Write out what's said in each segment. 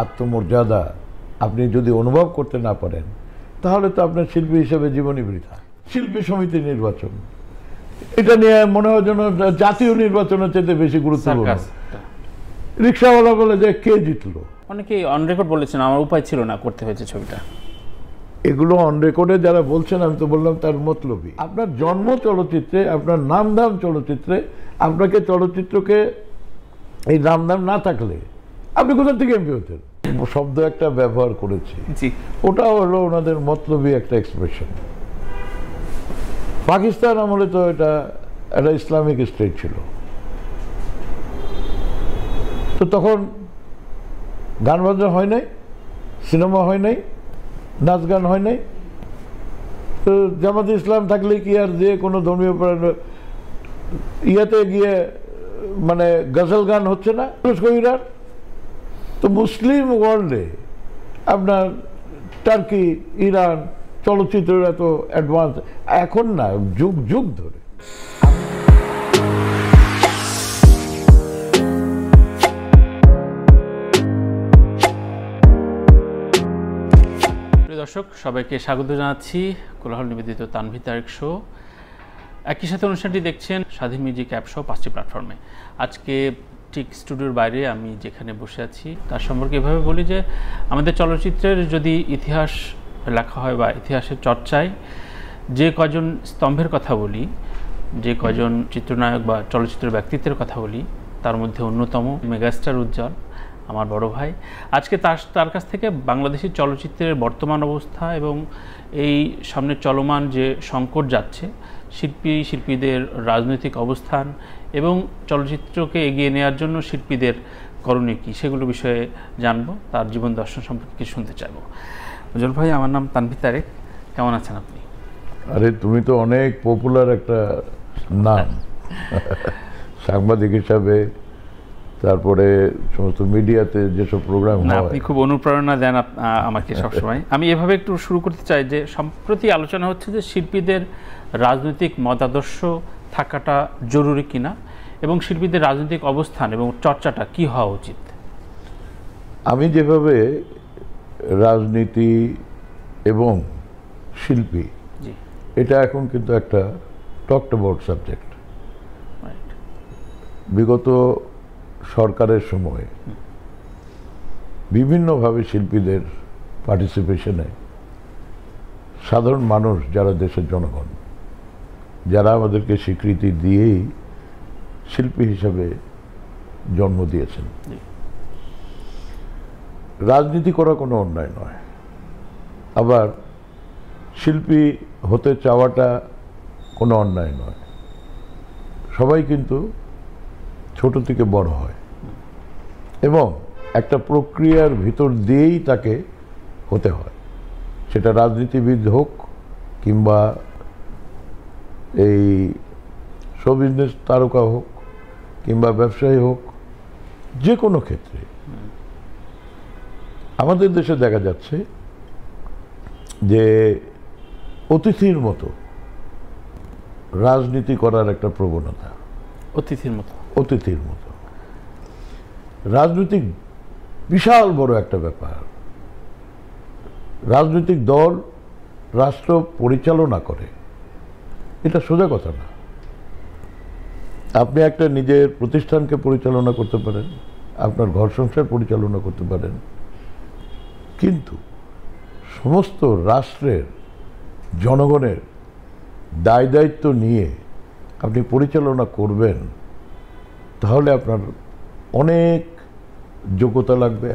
আত্মমর্যাদা আপনি যদি অনুভব করতে না পারেন, তাহলে তো আপনার শিল্পী হিসেবে জীবনই বৃথা। শিল্পী সমিতি নির্বাচন, এটা নিয়ে মনে হয় যেন জাতীয় নির্বাচনের চেয়ে বেশি গুরুত্বপূর্ণ। রিক্সাওয়ালা বলে যে কে জিতলো, অনেকেই অন রেকর্ড বলেছেন আমার উপায় ছিল না, করতে হয়েছে ছবিটা। এগুলো অন রেকর্ডে যারা বলছেন, আমি তো বললাম তার মতলবই। আপনার জন্ম চলচ্চিত্রে, আপনার নামধাম চলচ্চিত্রে, আপনাকে চলচ্চিত্রকে এই নামধাম না থাকলে আপনি কোথা থেকে এমপি হতেন? শব্দ একটা ব্যবহার করেছি, ওটা হলো ওনাদের মতলবী একটা এক্সপ্রেশন। পাকিস্তান আমলে তো এটা একটা ইসলামিক স্টেট ছিল, তো তখন গান বাজনা হয় নাই, সিনেমা হয় নাই, নাচ গান হয় নাই। তো জামাতে ইসলাম থাকলে কি আর যে কোনো ধর্মীয় ইয়াতে গিয়ে মানে গজল গান হচ্ছে না কবিরার? তো মুসলিম ওয়ার্ল্ডে আপনার টার্কি, ইরান চলচ্চিত্ররা তো অ্যাডভান্স এখন না, যুগ যুগ ধরে। দর্শক সবাইকে স্বাগত জানাচ্ছি কোলাহল নিবেদিত তানভীর তারেক শো। একই সাথে অনুষ্ঠানটি দেখছেন স্বাধীন মিউজিক অ্যাপ সহ 5টি প্ল্যাটফর্মে। আজকে ঠিক স্টুডিওর বাইরে আমি যেখানে বসে আছি তার সম্পর্কে এভাবে বলি যে আমাদের চলচ্চিত্রের যদি ইতিহাস লেখা হয় বা ইতিহাসের চর্চায় যে কজন স্তম্ভের কথা বলি, যে কজন চিত্রনায়ক বা চলচ্চিত্রের ব্যক্তিত্বের কথা বলি, তার মধ্যে অন্যতম মেগাস্টার উজ্জ্বল, আমার বড় ভাই। আজকে তার কাছ থেকে বাংলাদেশি চলচ্চিত্রের বর্তমান অবস্থা এবং এই সামনে চলমান যে সংকট যাচ্ছে, শিল্পীদের রাজনৈতিক অবস্থান এবং চলচ্চিত্রকে এগিয়ে নেওয়ার জন্য শিল্পীদের করণীয় কী, সেগুলো বিষয়ে জানবো, তার জীবন দর্শন সম্পর্কে শুনতে চাইবো। উজ্জ্বল ভাই, আমার নাম তানভীর তারেক, কেমন আছেন আপনি? আরে তুমি তো অনেক পপুলার একটা নাম সাংবাদিক হিসাবে, তারপরে সমস্ত মিডিয়াতে যেসব প্রোগ্রাম হয়। আপনি খুব অনুপ্রেরণা দেন আমাকে সবসময়। আমি এভাবে একটু শুরু করতে চাই যে সম্প্রতি আলোচনা হচ্ছে যে শিল্পীদের রাজনৈতিক মতাদর্শ থাকাটা জরুরি কিনা এবং শিল্পীদের রাজনৈতিক অবস্থান এবং চর্চাটা কি হওয়া উচিত। আমি যেভাবে রাজনীতি এবং শিল্পী, এটা এখন কিন্তু একটা টকড অ্যাবাউট সাবজেক্ট। বিগত সরকারের সময়ে বিভিন্নভাবে শিল্পীদের পার্টিসিপেশনে সাধারণ মানুষ, যারা দেশের জনগণ, যারা আমাদেরকে স্বীকৃতি দিয়েই শিল্পী হিসাবে জন্ম দিয়েছেন। রাজনীতি করা কোনো অন্যায় নয়, আবার শিল্পী হতে চাওয়াটা কোনো অন্যায় নয়। সবাই কিন্তু ছোট থেকে বড় হয় এবং একটা প্রক্রিয়ার ভিতর দিয়েই তাকে হতে হয়, সেটা রাজনীতিবিদ হোক কিংবা এই শো বিজনেস তারকা হোক কিংবা ব্যবসায়ী হোক, যে কোনো ক্ষেত্রে। আমাদের দেশে দেখা যাচ্ছে যে অতিথির মতো রাজনীতি করার একটা প্রবণতা। অতিথির মতো রাজনৈতিক বিশাল বড় একটা ব্যাপার। রাজনৈতিক দল রাষ্ট্র পরিচালনা করে, এটা সোজা কথা না। আপনি একটা নিজের প্রতিষ্ঠানকে পরিচালনা করতে পারেন, আপনার ঘর সংসার পরিচালনা করতে পারেন, কিন্তু সমস্ত রাষ্ট্রের জনগণের দায় দায়িত্ব নিয়ে আপনি পরিচালনা করবেন, তাহলে আপনার অনেক যোগ্যতা লাগবে।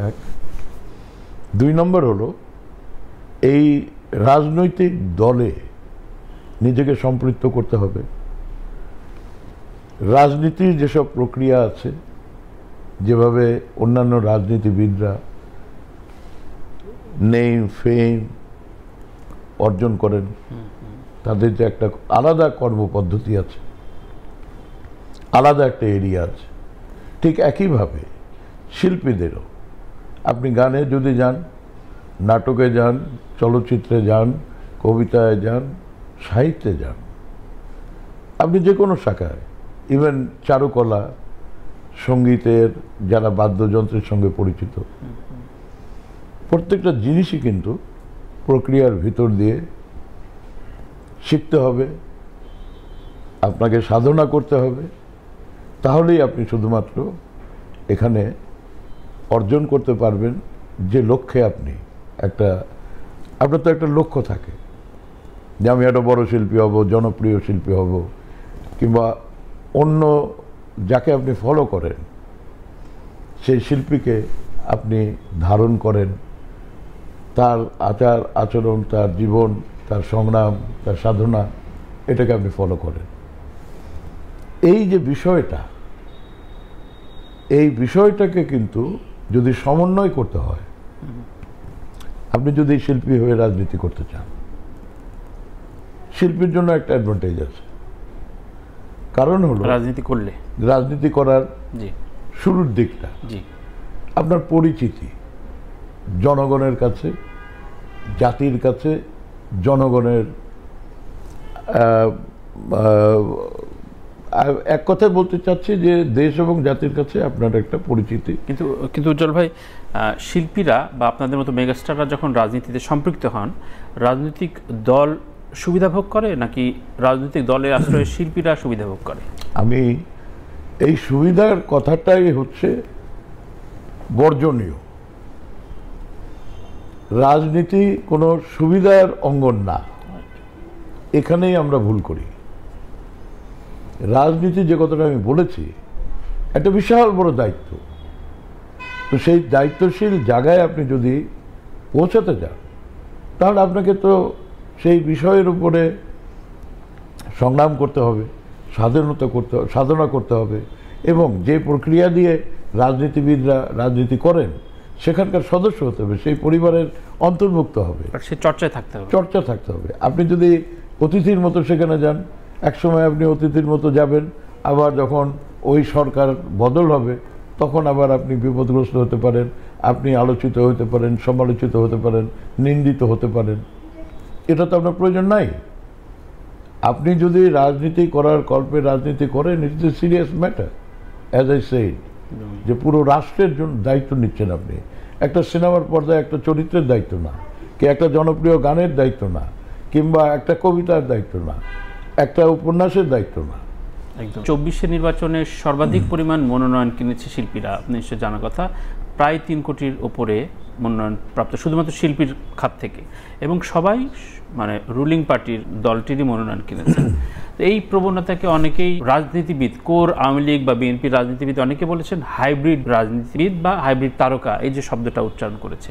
2 নম্বর হলো এই রাজনৈতিক দলে নিজেকে সম্পৃক্ত করতে হবে। রাজনীতির যেসব প্রক্রিয়া আছে, যেভাবে অন্যান্য রাজনীতিবিদরা নেম ফেম অর্জন করেন, তাদের যে একটা আলাদা কর্মপদ্ধতি আছে, আলাদা একটা এরিয়া আছে, ঠিক একইভাবে শিল্পীদেরও আপনি গানে যদি যান, নাটকে যান, চলচ্চিত্রে যান, কবিতায় যান, সাহিত্যে যান, আপনি যে কোনো শাখায়, ইভেন চারুকলা, সঙ্গীতের যারা বাদ্যযন্ত্রের সঙ্গে পরিচিত, প্রত্যেকটা জিনিসই কিন্তু প্রক্রিয়ার ভিতর দিয়ে শিখতে হবে, আপনাকে সাধনা করতে হবে, তাহলেই আপনি শুধুমাত্র এখানে অর্জন করতে পারবেন যে লক্ষ্যে আপনি আপনার তো একটা লক্ষ্য থাকে যে আমি একটা বড় শিল্পী হব, জনপ্রিয় শিল্পী হব, কিংবা অন্য যাকে আপনি ফলো করেন সেই শিল্পীকে আপনি ধারণ করেন, তার আচার আচরণ, তার জীবন, তার সংগ্রাম, তার সাধনা, এটাকে আপনি ফলো করেন। এই যে বিষয়টা, এই বিষয়টাকে কিন্তু যদি সমন্বয় করতে হয়, আপনি যদি শিল্পী হয়ে রাজনীতি করতে চান, শিল্পীর জন্য একটা অ্যাডভান্টেজ আছে। কারণ হলো রাজনীতি করার শুরুর দিকটা আপনার পরিচিতি জনগণের কাছে, জাতির কাছে, জনগণের এক কথায় বলতে চাচ্ছি যে দেশ এবং জাতির কাছে আপনার একটা পরিচিতি। কিন্তু উজ্জ্বল ভাই, শিল্পীরা বা আপনাদের মতো মেগাস্টাররা যখন রাজনীতিতে সম্পৃক্ত হন, রাজনৈতিক দল সুবিধা ভোগ করে নাকি রাজনৈতিক দলের আশ্রয়ে শিল্পীরা সুবিধা ভোগ করে? আমি এই সুবিধার কথাটাই হচ্ছে বর্জনীয়। রাজনীতি কোনো সুবিধার অঙ্গন না, এখানেই আমরা ভুল করি। রাজনীতি যে কথাটা আমি বলেছি, একটা বিশাল বড় দায়িত্ব। তো সেই দায়িত্বশীল জায়গায় আপনি যদি পৌঁছাতে চান, তাহলে আপনাকে তো সেই বিষয়ের উপরে সংগ্রাম করতে হবে, সাধনা করতে হবে, এবং যে প্রক্রিয়া দিয়ে রাজনীতিবিদরা রাজনীতি করেন সেখানকার সদস্য হতে হবে, সেই পরিবারের অন্তর্ভুক্ত হবে, সে চর্চা থাকতে হবে। আপনি যদি অতিথির মতো সেখানে যান, একসময় আপনি অতিথির মতো যাবেন, আবার যখন ওই সরকার বদল হবে তখন আবার আপনি বিপদগ্রস্ত হতে পারেন, আপনি আলোচিত হতে পারেন, সমালোচিত হতে পারেন, নিন্দিত হতে পারেন। এটা তো আপনার প্রয়োজন নাই। আপনি যদি রাজনীতি করার কল্পে রাজনীতি করেন, it's a serious matter. As I said, যে পুরো রাষ্ট্রের জন্য দায়িত্ব নিচ্ছেন আপনি। একটা সিনেমার পর্দায় একটা চরিত্রের দায়িত্ব না, কি একটা জনপ্রিয় গানের দায়িত্ব না, কিংবা একটা কবিতার দায়িত্ব না, একটা উপন্যাসের দায়িত্ব না। একদম। 24 নির্বাচনে সর্বাধিক পরিমাণ মনোনয়ন কিনেছে শিল্পীরা, আপনি নিশ্চয় জানা কথা। প্রায় 3 কোটির ওপরে মনোনয়ন প্রাপ্ত শুধুমাত্র শিল্পীর খাত থেকে, এবং সবাই মানে রুলিং পার্টির দলটিরই মনোনয়ন কিনেছেন। এই প্রবণতাকে অনেকেই রাজনীতিবিদ, কোর আওয়ামী লীগ বা বিএনপির রাজনীতিবিদ অনেকে বলেছেন হাইব্রিড রাজনীতিবিদ বা হাইব্রিড তারকা, এই যে শব্দটা উচ্চারণ করেছে,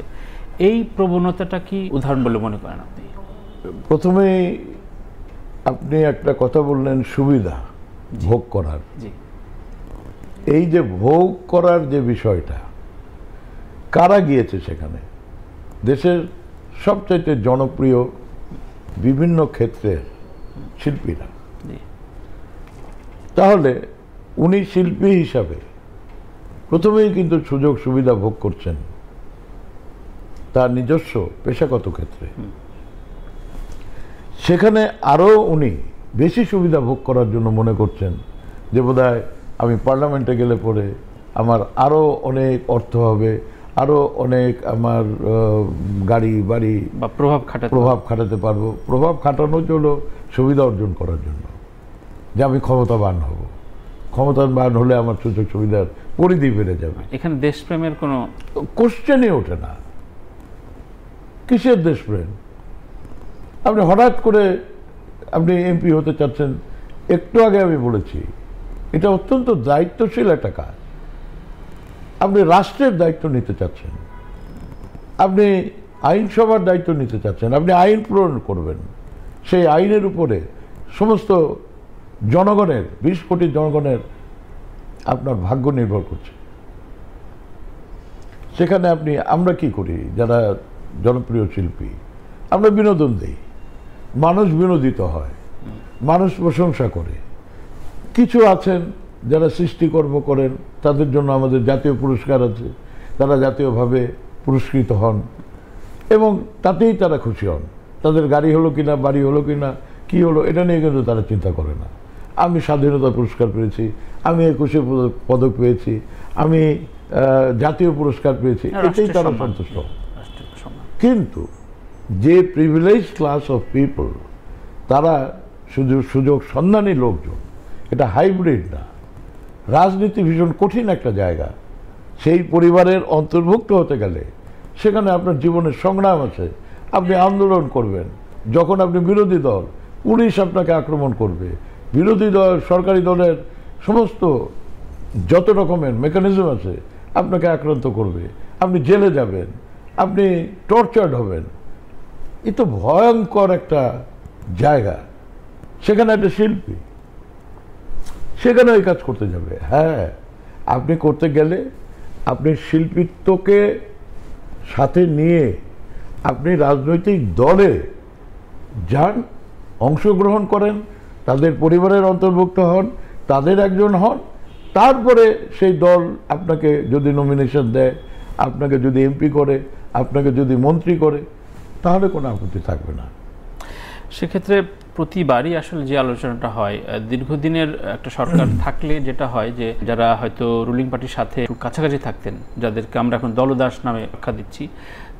এই প্রবণতাটা কি উদাহরণ বলে মনে করেন আপনি? প্রথমে আপনি একটা কথা বললেন, সুবিধা ভোগ করার। এই যে ভোগ করার যে বিষয়টা, কারা গিয়েছে সেখানে? দেশের সবচাইতে জনপ্রিয় বিভিন্ন ক্ষেত্রের শিল্পীরা। তাহলে উনি শিল্পী হিসাবে প্রথমেই কিন্তু সুযোগ সুবিধা ভোগ করছেন তার নিজস্ব পেশাগত ক্ষেত্রে। সেখানে আরও উনি বেশি সুবিধা ভোগ করার জন্য মনে করছেন যে বোধহয় আমি পার্লামেন্টে গেলে পরে আমার আরও অনেক অর্থ হবে, আরও অনেক আমার গাড়ি বাড়ি বা প্রভাব খাটাতে পারবো। প্রভাব খাটানো হলো সুবিধা অর্জন করার জন্য, যে আমি ক্ষমতাবান হব, ক্ষমতাবান হলে আমার সুযোগ সুবিধার পরিধি বেড়ে যাবে। এখানে দেশপ্রেমের কোনো কোশ্চেনই ওঠে না। কিসের দেশপ্রেম? আপনি হঠাৎ করে আপনি এমপি হতে চাচ্ছেন, একটু আগে আমি বলেছি এটা অত্যন্ত দায়িত্বশীল একটা কাজ। আপনি রাষ্ট্রের দায়িত্ব নিতে চাচ্ছেন, আপনি আইনসভার দায়িত্ব নিতে চাচ্ছেন, আপনি আইন প্রণয়ন করবেন, সেই আইনের উপরে সমস্ত জনগণের 20 কোটি জনগণের আপনার ভাগ্য নির্ভর করছে। সেখানে আমরা কি করি যারা জনপ্রিয় শিল্পী? আমরা বিনোদন দেই, মানুষ বিনোদিত হয়, মানুষ প্রশংসা করে। কিছু আছেন যারা সৃষ্টিকর্ম করেন, তাদের জন্য আমাদের জাতীয় পুরস্কার আছে, তারা জাতীয়ভাবে পুরস্কৃত হন এবং তাতেই তারা খুশি হন। তাদের গাড়ি হলো কিনা, বাড়ি হলো কিনা, কি হলো, এটা নিয়ে কিন্তু তারা চিন্তা করে না। আমি স্বাধীনতা পুরস্কার পেয়েছি, আমি 21 পদক পেয়েছি, আমি জাতীয় পুরস্কার পেয়েছি, এতেই তারা সন্তুষ্ট। কিন্তু যে প্রিভিলেজ ক্লাস অফ পিপল, তারা শুধু সুযোগ সন্ধানী লোকজন, এটা হাইব্রিড না। রাজনীতি ভীষণ কঠিন একটা জায়গা। সেই পরিবারের অন্তর্ভুক্ত হতে গেলে সেখানে আপনার জীবনের সংগ্রাম আছে। আপনি আন্দোলন করবেন, যখন আপনি বিরোধী দল, পুলিশ আপনাকে আক্রমণ করবে, বিরোধী দল সরকারি দলের সমস্ত যত রকমের মেকানিজম আছে আপনাকে আক্রান্ত করবে, আপনি জেলে যাবেন, আপনি টর্চার্ড হবেন। এ তো ভয়ঙ্কর একটা জায়গা। সেখানে একটা শিল্পী সেখানে ওই কাজ করতে যাবে। হ্যাঁ, আপনি করতে গেলে আপনি শিল্পীত্বকে সাথে নিয়ে আপনি রাজনৈতিক দলে যান, অংশগ্রহণ করেন, তাদের পরিবারের অন্তর্ভুক্ত হন, তাদের একজন হন, তারপরে সেই দল আপনাকে যদি নমিনেশন দেয়, আপনাকে যদি এমপি করে, আপনাকে যদি মন্ত্রী করে, তাহলে কোনো আপত্তি থাকবে না। সেক্ষেত্রে প্রতিবারই আসলে যে আলোচনাটা হয়, দীর্ঘদিনের একটা সরকার থাকলে যেটা হয় যে যারা হয়তো রুলিং পার্টির সাথে একটু কাছাকাছি থাকতেন, যাদেরকে আমরা এখন দলদাস নামে আখ্যা দিচ্ছি,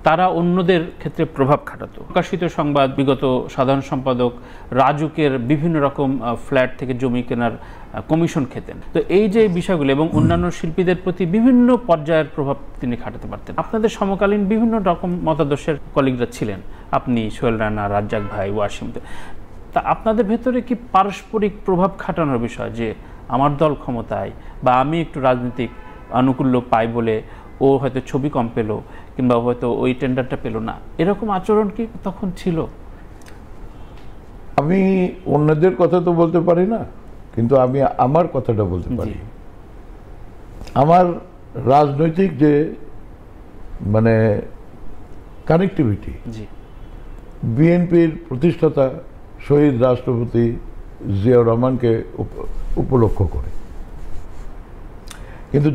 তারা অন্যদের ক্ষেত্রে প্রভাব খাটাতো। প্রকাশিত সংবাদ, বিগত সাধারণ সম্পাদক রাজুকের বিভিন্ন রকম ফ্ল্যাট থেকে জমি কেনার কমিশন খেতেন। তো এই যে বিষয়গুলো এবং অন্যান্য শিল্পীদের প্রতি বিভিন্ন পর্যায়ের প্রভাব তিনি খাটাতে পারতেন। আপনাদের সমকালীন বিভিন্ন রকম মতাদর্শের কলিগরা ছিলেন, আপনি, সোহেল রানা, রাজ্জাক ভাই, ওয়াসিম। তা আপনাদের ভেতরে কি পারস্পরিক প্রভাব খাটানোর বিষয়, যে আমার দল ক্ষমতায় বা আমি একটু রাজনৈতিক আনুকূল্য পাই বলে ও হয়তো ছবি কম পেলো কিংবা হয়তো ওই টেন্ডারটা পেলো না, এরকম আচরণ কি তখন ছিল? আমি অন্যদের কথা তো বলতে পারি না, কিন্তু আমি আমার কথাটা বলতে পারি। আমার রাজনৈতিক যে মানে কানেক্টিভিটি, বিএনপির প্রতিষ্ঠাতা শহীদ রাষ্ট্রপতি জিয়াউর রহমানকে উপলক্ষ করে। কিন্তু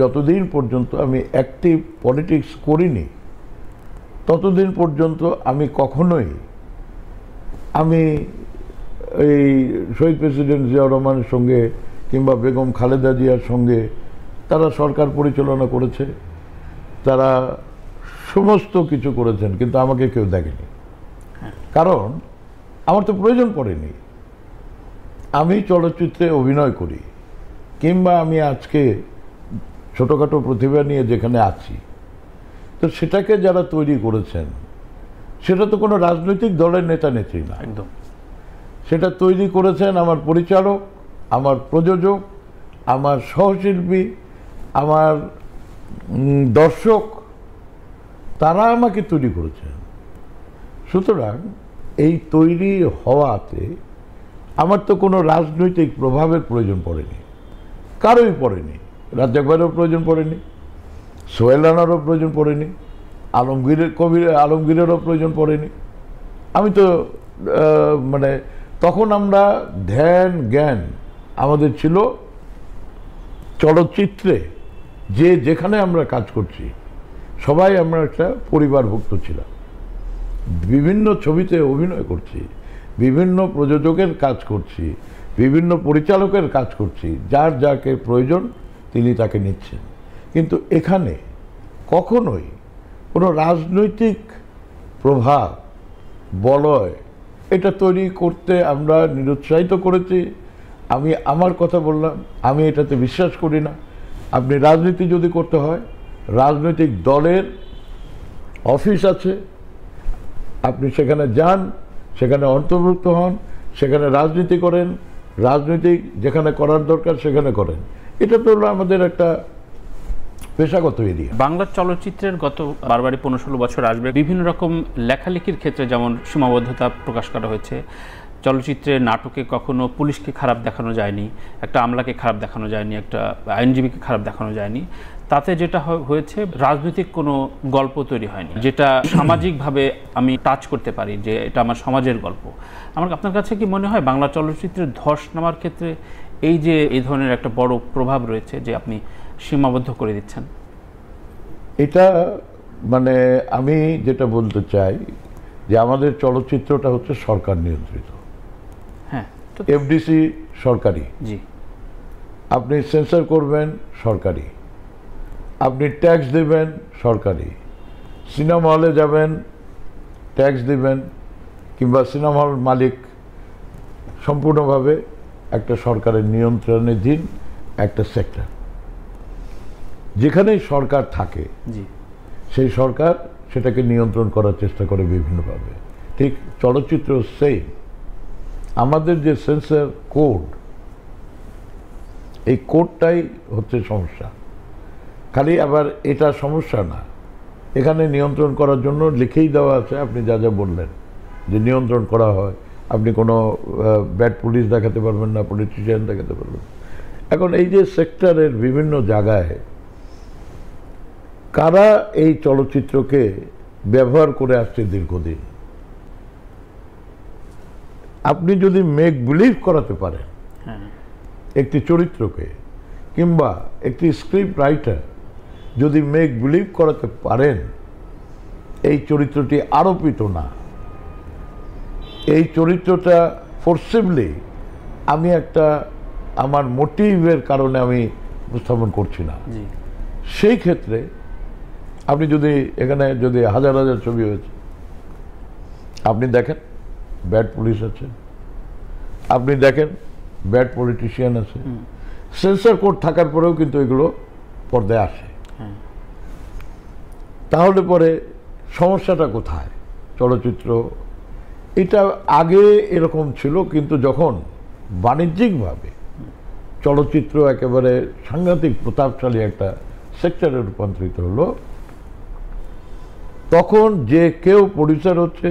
যতদিন পর্যন্ত আমি অ্যাক্টিভ পলিটিক্স করিনি, ততদিন পর্যন্ত আমি কখনোই এই শহীদ প্রেসিডেন্ট জিয়াউর রহমানের সঙ্গে কিংবা বেগম খালেদা জিয়ার সঙ্গে, তারা সরকার পরিচালনা করেছে, তারা সমস্ত কিছু করেছেন, কিন্তু আমাকে কেউ দেখেনি। কারণ আমার তো প্রয়োজন পড়েনি। আমি চলচ্চিত্রে অভিনয় করি, কিংবা আমি আজকে ছোটোখাটো প্রতিভা নিয়ে যেখানে আছি, তো সেটাকে যারা তৈরি করেছেন, সেটা তো কোনো রাজনৈতিক দলের নেতা নেত্রী না। একদম। সেটা তৈরি করেছেন আমার পরিচালক, আমার প্রযোজক, আমার সহশিল্পী, আমার দর্শক, তারা আমাকে তৈরি করেছেন। সুতরাং এই তৈরি হওয়াতে আমার তো কোনো রাজনৈতিক প্রভাবের প্রয়োজন পড়েনি, কারোই পড়েনি। রাজ্জাক ভাইয়েরও প্রয়োজন পড়েনি, সোহেল রানারও প্রয়োজন পড়েনি, আলমগীরেরও প্রয়োজন পড়েনি। আমি তো মানে তখন আমরা ধ্যান জ্ঞান আমাদের ছিল চলচ্চিত্রে, যে যেখানে আমরা কাজ করছি সবাই আমরা একটা পরিবারভুক্ত ছিলাম। বিভিন্ন ছবিতে অভিনয় করছি, বিভিন্ন প্রযোজকের কাজ করছি, বিভিন্ন পরিচালকের কাজ করছি, যার যাকে প্রয়োজন তিনি তাকে নিচ্ছেন। কিন্তু এখানে কখনোই কোনো রাজনৈতিক প্রভাব বলয় এটা তৈরি করতে আমরা নিরুৎসাহিত করেছি। আমি আমার কথা বললাম, আমি এটাতে বিশ্বাস করি না। আপনি রাজনীতি যদি করতে হয়, রাজনৈতিক দলের অফিস আছে, আপনি সেখানে যান, সেখানে অন্তর্ভুক্ত হন, সেখানে রাজনীতি করেন, রাজনৈতিক যেখানে করার দরকার সেখানে করেন। এটা তো হলো আমাদের একটা পেশাগত এরিয়া। বাংলা চলচ্চিত্রের গত বারবারই 15-16 বছর আসবে বিভিন্ন রকম লেখালেখির ক্ষেত্রে যেমন সীমাবদ্ধতা প্রকাশ করা হয়েছে। চলচ্চিত্রে নাটকে কখনো পুলিশকে খারাপ দেখানো যায়নি, একটা আমলাকে খারাপ দেখানো যায়নি, একটা আইনজীবীকে খারাপ দেখানো যায়নি। তাতে যেটা হয়েছে, রাজনৈতিক কোনো গল্প তৈরি হয়নি, যেটা সামাজিকভাবে আমি টাচ করতে পারি যে এটা আমার সমাজের গল্প। আপনার কাছে কি মনে হয় বাংলা চলচ্চিত্রের ধস নামার ক্ষেত্রে এই যে এই ধরনের একটা বড় প্রভাব রয়েছে যে আপনি সীমাবদ্ধ করে দিচ্ছেন? এটা মানে আমি যেটা বলতে চাই যে আমাদের চলচ্চিত্রটা হচ্ছে সরকার নিয়ন্ত্রিত। হ্যাঁ, এফডিসি সরকারি, জি। আপনি সেন্সর করবেন সরকারি, আপনি ট্যাক্স দেবেন সরকারি, সিনেমা হলে যাবেন, ট্যাক্স দিবেন, কিংবা সিনেমা হল মালিক সম্পূর্ণভাবে একটা সরকারের নিয়ন্ত্রণাধীন একটা সেক্টর। যেখানেই সরকার থাকে জি সেই সরকার সেটাকে নিয়ন্ত্রণ করার চেষ্টা করে বিভিন্নভাবে। ঠিক চলচ্চিত্র সেই আমাদের যে সেন্সর কোড, এই কোডটাই হচ্ছে সমস্যা। খালি আবার এটা সমস্যা না, এখানে নিয়ন্ত্রণ করার জন্য লিখেই দেওয়া আছে, আপনি যা যা বললেন যে নিয়ন্ত্রণ করা হয়, আপনি কোনো ব্যাড পুলিশ দেখাতে পারবেন না, পলিটিশিয়ান দেখাতে পারবেন। এখন এই যে সেক্টরের বিভিন্ন জায়গায় কারা এই চলচ্চিত্রকে ব্যবহার করে আসছে দীর্ঘদিন, আপনি যদি মেক বিলিভ করাতে পারেন একটি চরিত্রকে, কিংবা একটি স্ক্রিপ্ট রাইটার যদি মেক বিলিভ করাতে পারেন এই চরিত্রটি আরোপিত না, এই চরিত্রটা ফোর্সিবলি আমি একটা আমার মোটিভের কারণে আমি উপস্থাপন করছি না, সেই ক্ষেত্রে আপনি যদি এখানে যদি হাজার হাজার ছবি হয়েছে, আপনি দেখেন ব্যাড পুলিশ আছে, আপনি দেখেন ব্যাড পলিটিশিয়ান আছে, সেন্সর কোড থাকার পরেও কিন্তু এগুলো পর্দায় আসে। তাহলে পরে সমস্যাটা কোথায়? চলচ্চিত্র এটা আগে এরকম ছিল, কিন্তু যখন বাণিজ্যিকভাবে চলচ্চিত্র একেবারে সাংঘাতিক প্রতাপশালী একটা সেক্টরে রূপান্তরিত হলো, তখন যে কেউ প্রডিউসার হচ্ছে,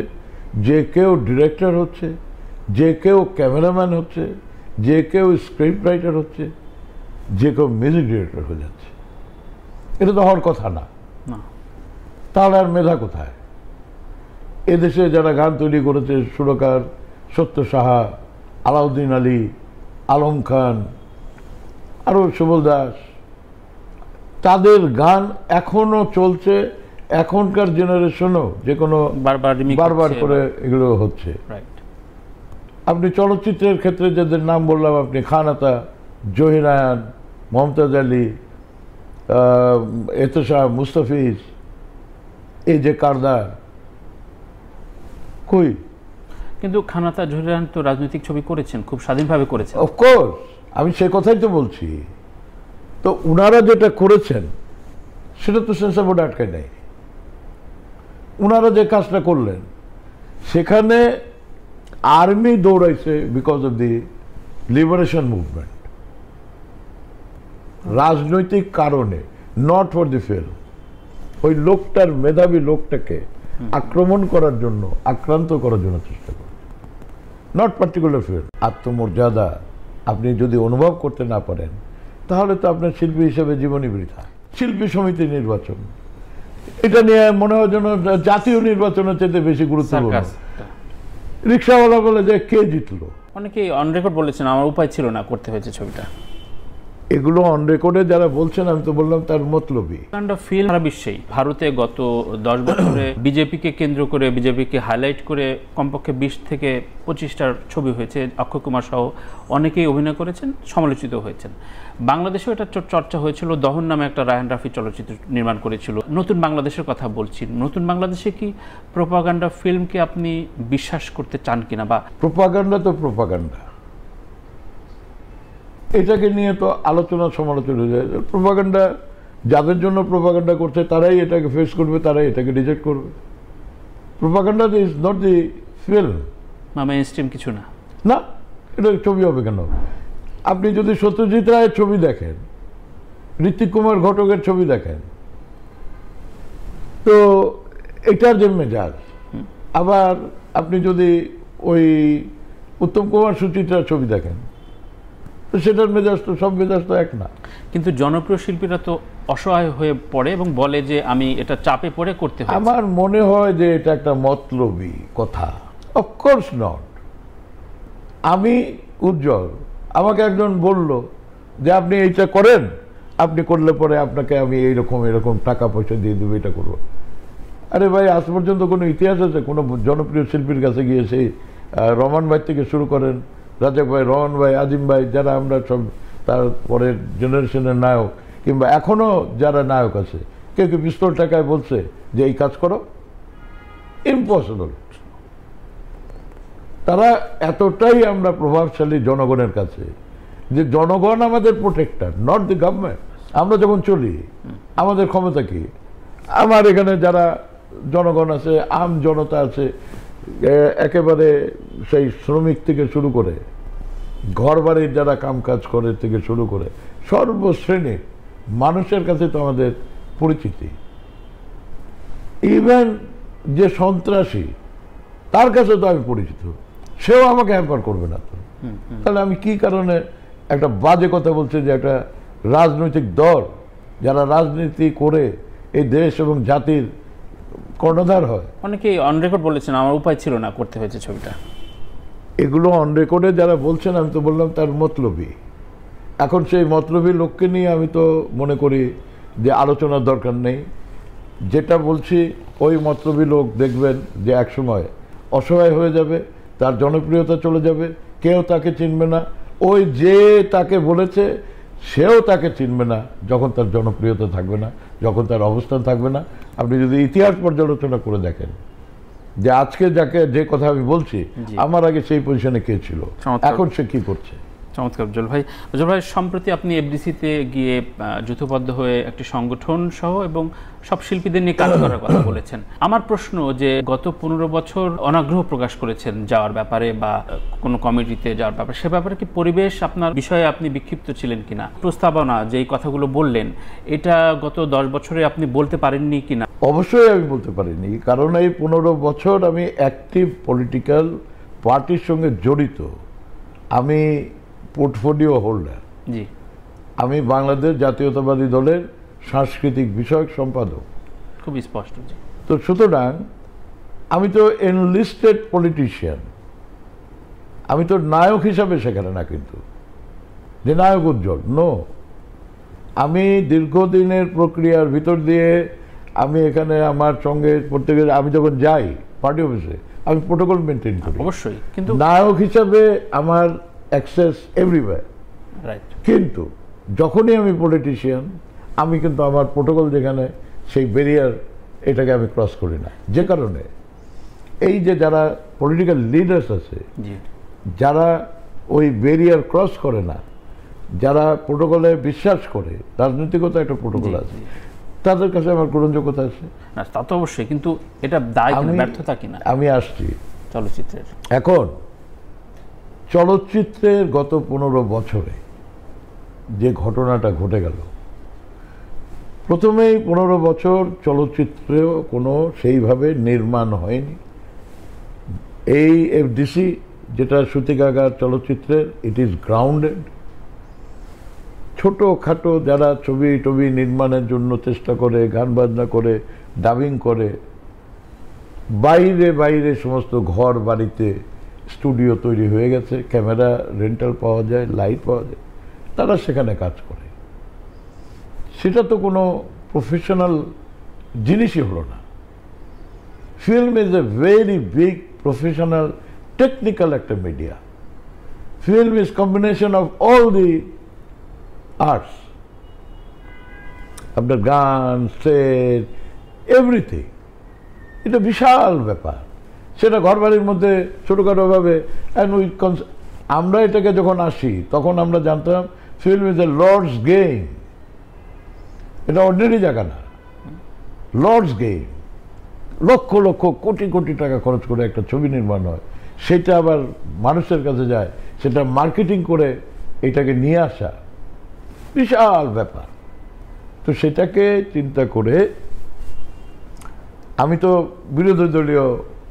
যে কেউ ডিরেক্টর হচ্ছে, যে কেউ ক্যামেরাম্যান হচ্ছে, যে কেউ স্ক্রিপ্ট রাইটার হচ্ছে, যে কেউ মিউজিক ডিরেক্টর হয়ে যাচ্ছে। এটা তো হওয়ার কথা না। তাহলে আর মেধা কোথায়? এদেশে যারা গান তৈরি করেছে, সুরকার সত্য সাহা, আলাউদ্দিন আলী, আলম খান, আরও সুবল দাস, তাদের গান এখনো চলছে। এখনকার জেনারেশনও যে কোনো বারবার করে এগুলো হচ্ছে। আপনি চলচ্চিত্রের ক্ষেত্রে যাদের নাম বললাম, আপনি খান আতা, জহির রায়হান, মমতাজ আলী, এতশাহ, মুস্তাফিজ, এই যে কারদার, কই? কিন্তু খান আতা, জহির রায়হান তো রাজনৈতিক ছবি করেছেন, খুব স্বাধীনভাবে করেছেন। অফকোর্স, আমি সে কথাই তো বলছি। তো উনারা যেটা করেছেন সেটা তো সেন্সর বোর্ড আটকায় নাই। উনারা যে কাজটা করলেন সেখানে আর্মি দৌড়াইছে because of the liberation movement, রাজনৈতিক কারণে, নট ফর দি ফিল্ম। ওই লোকটার, মেধাবী লোকটাকে আক্রমণ করার জন্য, আক্রান্ত করার জন্য চেষ্টা করে, নট পার্টিকুলার ফিল্ম। আত্মমর্যাদা আপনি যদি অনুভব করতে না পারেন তাহলে তো আপনার শিল্পী হিসেবে জীবনই বৃথা। শিল্পী সমিতি নির্বাচন, এটা নিয়ে মনে হয় যেন জাতীয় নির্বাচনের চেয়ে বেশি গুরুত্বপূর্ণ। রিক্সাওয়ালা বলে যে কে জিতলো, অনেকেই অন রেকর্ড বলেছেন আমার উপায় ছিল না, করতে হয়েছে ছবিটা। এগুলো অন রেকর্ডে যারা বলছেন, আমি তো বললাম তার মতলবই। ফিল্ম সারা বিশ্বেই, ভারতে গত 10 বছরে বিজেপিকে কেন্দ্র করে, বিজেপিকে হাইলাইট করে কমপক্ষে 20 থেকে 25টার ছবি হয়েছে। অক্ষয় কুমার সহ অনেকেই অভিনয় করেছেন, সমালোচিত হয়েছেন। বাংলাদেশেও এটা চর্চা হয়েছিল, দহন নামে একটা রায়হান রাফি চলচ্চিত্র নির্মাণ করেছিল। নতুন বাংলাদেশের কথা বলছি, নতুন বাংলাদেশে কি প্রোপাগান্ডা ফিল্মকে আপনি বিশ্বাস করতে চান কিনা? বা প্রোপাগান্ডা তো প্রোপাগান্ডা, এটাকে নিয়ে তো আলোচনা সমালোচনা হয়ে যায়। প্রোপাগান্ডা, যাদের জন্য প্রোপাগান্ডা করছে তারাই এটাকে ফেস করবে, তারাই এটাকে রিজেক্ট করবে। Propaganda is not the film, mainstream কিছু না। না, এটা ছবি হবে কেন? আপনি যদি সত্যজিৎ রায়ের ছবি দেখেন, ঋত্বিক কুমার ঘটকের ছবি দেখেন, তো এটার যে মেজাজ, আবার আপনি যদি ওই উত্তম কুমার সুচিত্রার ছবি দেখেন, তো সেটার মেজাজ তো, সব মেজাজ তো এক না। কিন্তু জনপ্রিয় শিল্পীরা তো অসহায় হয়ে পড়ে এবং বলে যে আমি এটা চাপে পড়ে করতে হয়। আমার মনে হয় যে এটা একটা মতলবী কথা। Of course not. আমি উজ্জ্বল, আমাকে একজন বলল যে আপনি এইটা করেন, আপনি করলে পরে আপনাকে আমি এইরকম এরকম টাকা পয়সা দিয়ে দেবো, এটা করবো। আরে ভাই, আজ পর্যন্ত কোনো ইতিহাস আছে কোনো জনপ্রিয় শিল্পীর কাছে গিয়ে সেই রহমান ভাই থেকে শুরু করেন, রাজাক ভাই, রহমান ভাই, আজিম ভাই, যারা আমরা সব তার পরের জেনারেশনের নায়ক, কিংবা এখনও যারা নায়ক আছে, কেউ কি পিস্তল টাকায় বলছে যে এই কাজ করো? ইম্পসিবল। তারা এতটাই আমরা প্রভাবশালী জনগণের কাছে যে জনগণ আমাদের প্রোটেক্টর, নট দি গভর্নমেন্ট। আমরা যখন চলি আমাদের ক্ষমতা কি? আমার এখানে যারা জনগণ আছে, আম জনতা আছে, একেবারে সেই শ্রমিক থেকে শুরু করে ঘর বাড়ির যারা কামকাজ করে থেকে শুরু করে সর্বশ্রেণীর মানুষের কাছে তো আমাদের পরিচিতি। ইভেন যে সন্ত্রাসী তার কাছে তো আমি পরিচিত, সেও আমাকে হ্যাম্পার করবে না। তো তাহলে আমি কি কারণে একটা বাজে কথা বলছি যে একটা রাজনৈতিক দল যারা রাজনীতি করে এই দেশ এবং জাতির কর্ণধার হয়? অনেকেই অন রেকর্ড বলেছেন আমার উপায় ছিল না, করতে হয়েছে ছবিটা। এগুলো অন রেকর্ডে যারা বলছেন আমি তো বললাম তার মতলবী। এখন সেই মতলবী লোককে নিয়ে আমি তো মনে করি যে আলোচনার দরকার নেই। যেটা বলছি ওই মতলবী লোক দেখবেন যে একসময় অসহায় হয়ে যাবে, তার জনপ্রিয়তা চলে যাবে, কেউ তাকে চিনবে না। ওই যে তাকে বলেছে সেও তাকে চিনবে না যখন তার জনপ্রিয়তা থাকবে না, যখন তার অবস্থান থাকবে না। আপনি যদি ইতিহাস পর্যালোচনা করে দেখেন যে আজকে যাকে যে কথা আমি বলছি আমার আগে সেই পজিশনে কে ছিল, এখন সে কি করছে। চমৎকার উজ্জ্বল ভাই। উজ্জ্বল ভাই, সম্প্রতি আপনি এফডিসিতে গিয়ে যুথবদ্ধ হয়ে একটি সংগঠন সহ এবং সব শিল্পীদের নিয়ে কাজ করার কথা বলেছেন। আমার প্রশ্ন যে গত 15 বছর অনাগ্রহ প্রকাশ করেছেন যাওয়ার ব্যাপারে বা কোনো কমিটিতে যাওয়ার ব্যাপারে, সে ব্যাপারে কি পরিবেশ আপনার বিষয়ে আপনি বিক্ষিপ্ত ছিলেন কিনা? প্রস্তাবনা যে এই কথাগুলো বললেন এটা গত 10 বছরে আপনি বলতে পারেননি কিনা? অবশ্যই আমি বলতে পারিনি, কারণ এই 15 বছর আমি অ্যাক্টিভ পলিটিক্যাল পার্টির সঙ্গে জড়িত। আমি পোর্টফোলিও হোল্ডার, জি। আমি বাংলাদেশ জাতীয়তাবাদী দলের সাংস্কৃতিক বিষয়ক সম্পাদক। খুব স্পষ্ট। জি। তো সুতরাং আমি তো এনলিস্টেড পলিটিশিয়ান, আমি তো নায়ক হিসাবে সেখানে না, কিন্তু যে নায়ক উজ্জ্বল নো। আমি দীর্ঘদিনের প্রক্রিয়ার ভিতর দিয়ে আমি এখানে আমার সঙ্গে প্রত্যেকের, আমি যখন যাই পার্টি অফিসে আমি প্রোটোকল মেনটেন করি অবশ্যই, কিন্তু নায়ক হিসাবে আমার অ্যাক্সেস এভরিওয়্যার। রাইট। কিন্তু যখনই আমি পলিটিশিয়ান আমি কিন্তু আমার প্রোটোকল যেখানে সেই ব্যারিয়ার এটাকে আমি ক্রস করি না। যে কারণে এই যে যারা পলিটিক্যাল লিডার্স আছে যারা ওই ব্যারিয়ার ক্রস করে না, যারা প্রোটোকলে বিশ্বাস করে, রাজনৈতিকতা একটা প্রোটোকল আছে, তাদের কাছে আমার গ্রহণযোগ্যতা আছে। না তা তো অবশ্যই, কিন্তু এটা দায় কিনা ব্যর্থতা কিনা? আমি আসছি চলচ্চিত্রের। এখন চলচ্চিত্রের গত 15 বছরে যে ঘটনাটা ঘটে গেল, প্রথমেই 15 বছর চলচ্চিত্রেও কোনো সেইভাবে নির্মাণ হয়নি। এই এফডিসি যেটা সুতিকাগার চলচ্চিত্রের, ইট ইজ গ্রাউন্ডেড। ছোটোখাটো যারা ছবি টবি নির্মাণের জন্য চেষ্টা করে, গান বাজনা করে, ডাবিং করে, বাইরে বাইরে সমস্ত ঘর বাড়িতে স্টুডিও তৈরি হয়ে গেছে, ক্যামেরা রেন্টাল পাওয়া যায়, লাইট পাওয়া যায়, তারা সেখানে কাজ করে। সেটা তো কোনো প্রফেশনাল জিনিসই হলো না। Film is a very big professional technical একটা media. Film is combination of all the arts, আপনার গান, সেট, এভরিথিং। এটা বিশাল ব্যাপার। সেটা ঘরবাড়ির মধ্যে ছোটোখাটোভাবে আমরা এটাকে যখন আসি তখন আমরা জানতাম film is a lord's game. এটা অর্ডিনারি জায়গা না, লর্ডস গেম। লক্ষ লক্ষ কোটি কোটি টাকা খরচ করে একটা ছবি নির্মাণ হয়, সেটা আবার মানুষের কাছে যায়, সেটা মার্কেটিং করে এটাকে নিয়ে আসা বিশাল ব্যাপার। তো সেটাকে চিন্তা করে আমি তো বিরোধী দলীয়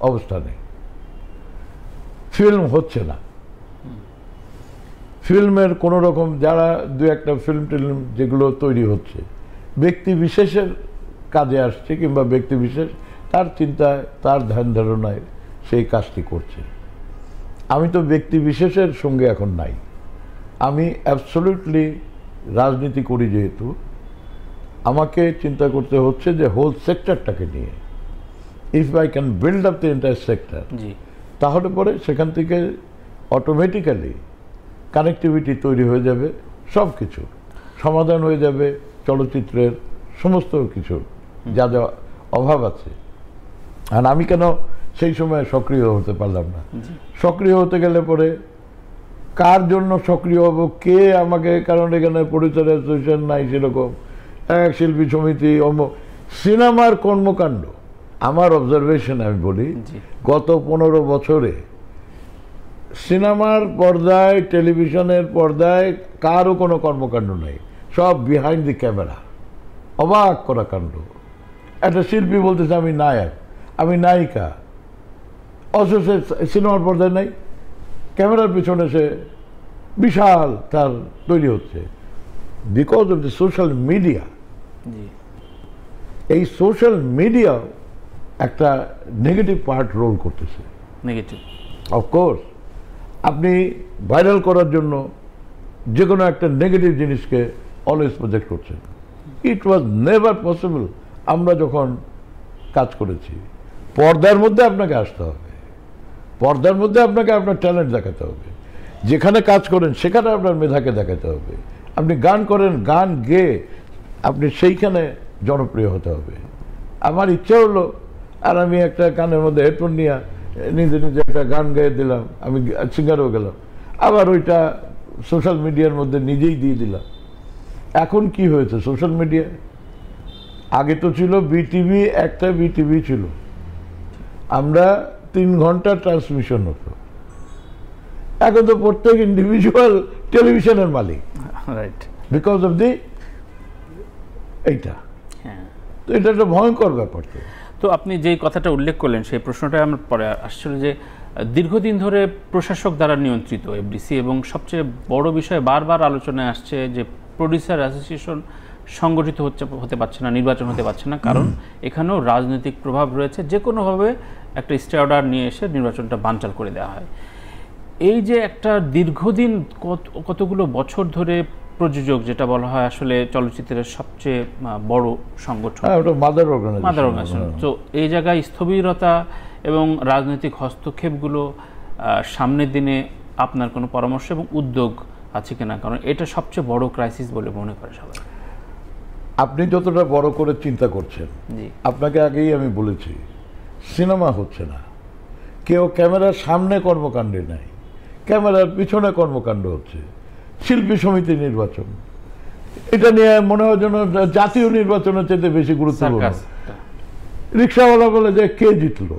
অবস্থানে, ফিল্ম হচ্ছে না, ফিল্মের কোনো রকম যারা দু একটা ফিল্ম টিল্ম যেগুলো তৈরি হচ্ছে ব্যক্তি বিশেষের কাজে আসছে, কিংবা ব্যক্তি বিশেষ তার চিন্তায় তার ধ্যান ধারণায় সেই কাজটি করছে। আমি তো ব্যক্তি বিশেষের সঙ্গে এখন নাই। আমি অ্যাবসলিউটলি রাজনীতি করি, যেহেতু আমাকে চিন্তা করতে হচ্ছে যে হোল সেক্টরটাকে নিয়ে। If I can build up the entire sector, তাহলে পরে সেখান থেকে অটোমেটিক্যালি কানেক্টিভিটি তৈরি হয়ে যাবে, সব কিছু সমাধান হয়ে যাবে চলচ্চিত্রের সমস্ত কিছুর। যা যা অভাব আছে। আর আমি কেন সেই সময় সক্রিয় হতে পারলাম না? সক্রিয় হতে গেলে পরে কার জন্য সক্রিয় হব, কে আমাকে, কারণ এখানে পরিচয় অ্যাসোসিয়েশন নাই সেরকম, এক শিল্পী সমিতি, সিনেমার কর্মকাণ্ড। আমার অবজারভেশন আমি বলি, গত 15 বছরে সিনেমার পর্দায়, টেলিভিশনের পর্দায় কারও কোনো কর্মকাণ্ড নেই, সব বিহাইন্ড দি ক্যামেরা। অবাক করা কাণ্ড। একটা শিল্পী বলতেছে আমি নায়ক, আমি নায়িকা, অথচ সিনেমার পর্দায় নাই, ক্যামেরার পিছনে সে বিশাল তার তৈরি হচ্ছে। Because of the social media. এই সোশ্যাল মিডিয়া একটা নেগেটিভ পার্ট রোল করতেছে। Negative, of course. আপনি ভাইরাল করার জন্য যে কোনো একটা নেগেটিভ জিনিসকে অলওয়েজ প্রজেক্ট করছেন। ইট ওয়াজ নেভার পসিবল। আমরা যখন কাজ করেছি, পর্দার মধ্যে আপনাকে আসতে হবে, পর্দার মধ্যে আপনাকে আপনার ট্যালেন্ট দেখাতে হবে, যেখানে কাজ করেন সেখানে আপনার মেধাকে দেখাতে হবে। আপনি গান করেন, গান গেয়ে আপনি সেইখানে জনপ্রিয় হতে হবে। আমার ইচ্ছা হলো, আর আমি একটা গানের মধ্যে হেডফোন নিয়ে নিজে নিজে একটা গান গেয়ে দিলাম, আমি সিঙ্গারও গেলাম, আবার ওইটা সোশ্যাল মিডিয়ার মধ্যে নিজেই দিয়ে দিলাম। এখন কি হয়েছে সোশ্যাল মিডিয়া? আগে তো ছিল বিটিভি, একটা বিটিভি ছিল, আমরা 3 ঘন্টা ট্রান্সমিশন হতো। এখন তো প্রত্যেক ইন্ডিভিজুয়াল টেলিভিশনের মালিক, রাইট, বিকজ অফ দি এইটা। তো এটা একটা ভয়ঙ্কর ব্যাপার। তো আপনি যেই কথাটা উল্লেখ করলেন সেই প্রশ্নটা আমার পরে আসছিল যে দীর্ঘদিন ধরে প্রশাসক দ্বারা নিয়ন্ত্রিত এফডিসি, এবং সবচেয়ে বড় বিষয় বারবার আলোচনায় আসছে যে প্রডিউসার অ্যাসোসিয়েশন সংগঠিত হতে পারছে না, নির্বাচন হতে পারছে না, কারণ এখানেও রাজনৈতিক প্রভাব রয়েছে। যে কোনোভাবে একটা স্টে অর্ডার নিয়ে এসে নির্বাচনটা বানচাল করে দেওয়া হয়। এই যে একটা দীর্ঘদিন কতগুলো বছর ধরে প্রযোজক, যেটা বলা হয় আসলে চলচ্চিত্রের সবচেয়ে বড় সংগঠন, মাদার অর্গানাইজেশন, তো এই জায়গায় স্থবিরতা এবং রাজনৈতিক হস্তক্ষেপগুলো সামনের দিনে আপনার কোনো পরামর্শ এবং উদ্যোগ আছে কিনা? কারণ এটা সবচেয়ে বড় ক্রাইসিস বলে মনে করে সবাই। আপনি যতটা বড় করে চিন্তা করছেন, আপনাকে আগেই আমি বলেছি, সিনেমা হচ্ছে না, কেউ ক্যামেরার সামনে কর্মকাণ্ডে নাই, ক্যামেরার পিছনে কর্মকাণ্ড হচ্ছে। শিল্পী সমিতি নির্বাচন, এটা নিয়ে মনে হয় যেন জাতীয় নির্বাচনের চেয়ে বেশি গুরুত্বপূর্ণ। রিক্সাওয়ালা বলে যে কে জিতলো।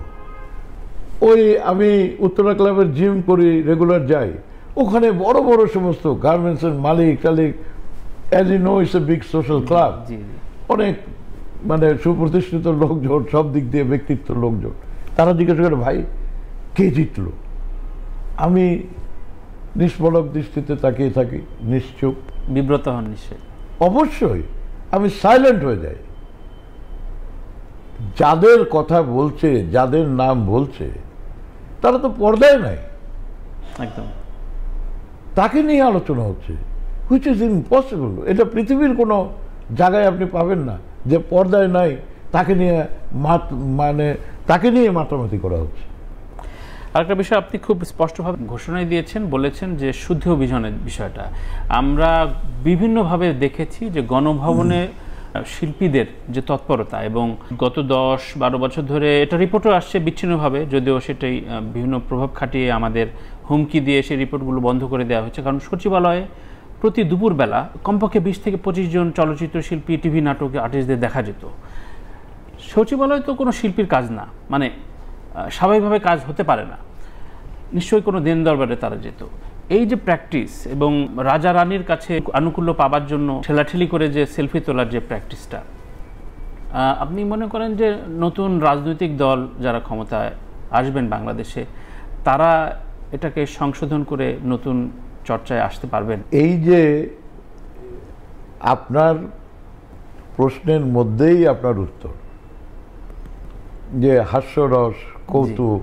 ওই আমি উত্তরা ক্লাবের জিম করি, রেগুলার যাই, ওখানে বড় বড় সমস্ত গার্মেন্টসের মালিক টালিক, as you know it's a big social club, অনেক মানে সুপ্রতিষ্ঠিত লোকজন, সব দিক দিয়ে ব্যক্তিত্ব লোকজন, তারা জিজ্ঞাসা করে ভাই কে জিতলো? আমি নিষ্পলক দৃষ্টিতে তাকিয়ে থাকি, নিশ্চুপ। বিব্রত হন নিশ্চয়ই? অবশ্যই, আমি সাইলেন্ট হয়ে যাই। যাদের কথা বলছে, যাদের নাম বলছে, তারা তো পর্দায় নাই, একদম তাকে নিয়ে আলোচনা হচ্ছে, হুইচ ইজ ইম্পসিবল। এটা পৃথিবীর কোনো জায়গায় আপনি পাবেন না যে পর্দায় নাই, তাকে নিয়ে তাকে নিয়ে মাতামাতি করা হচ্ছে। আরেকটা বিষয় আপনি খুব স্পষ্টভাবে ঘোষণায় দিয়েছেন, বলেছেন যে শুদ্ধি অভিযানের বিষয়টা আমরা বিভিন্নভাবে দেখেছি, যে গণভবনে শিল্পীদের যে তৎপরতা, এবং গত 10-12 বছর ধরে এটা রিপোর্টও আসছে বিচ্ছিন্নভাবে, যদিও সেটাই বিভিন্ন প্রভাব খাটিয়ে আমাদের হুমকি দিয়ে সেই রিপোর্টগুলো বন্ধ করে দেওয়া হয়েছে। কারণ সচিবালয়ে প্রতি দুপুরবেলা কমপক্ষে 20 থেকে 25 জন চলচ্চিত্র শিল্পী, টিভি নাটকে আর্টিস্টদের দেখা যেত। সচিবালয় তো কোনো শিল্পীর কাজ না, মানে স্বাভাবিকভাবে কাজ হতে পারে না, নিশ্চয়ই কোনো দেন দরবারে তারা যেত। এই যে প্র্যাকটিস এবং রাজা রানীর কাছে আনুকূল্য পাবার জন্য ঠেলাঠেলি করে যে সেলফি তোলার যে প্র্যাকটিসটা, আপনি মনে করেন যে নতুন রাজনৈতিক দল যারা ক্ষমতায় আসবেন বাংলাদেশে, তারা এটাকে সংশোধন করে নতুন চর্চায় আসতে পারবেন? এই যে আপনার প্রশ্নের মধ্যেই আপনার উত্তর, যে হাস্যরস, কৌতুক,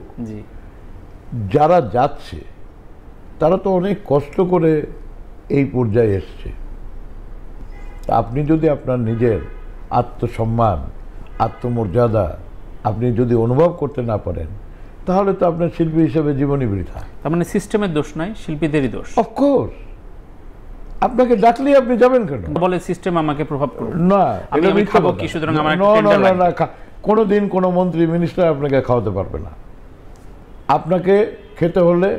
যারা যাচ্ছে তারা তো অনেক কষ্ট করে এই পর্যায়ে এসছে। আপনি যদি আপনার নিজের আত্মসম্মান, আত্মমর্যাদা আপনি যদি অনুভব করতে না পারেন, তাহলে তো আপনার শিল্পী হিসেবে জীবনই বৃথা। তার মানে সিস্টেমের দোষ নয়, শিল্পীদেরই দোষ। অফকোর্স, আপনাকে ডাকলেই আপনি যাবেন কেন? বলে সিস্টেম আমাকে প্রভাব করবে না, আমি খাবো কি, সুতরাং আমার একটা টেন্ডার লাগবে। কোনোদিন কোনো মন্ত্রী মিনিস্টার আপনাকে খাওয়াতে পারবে না। আপনাকে খেতে হলে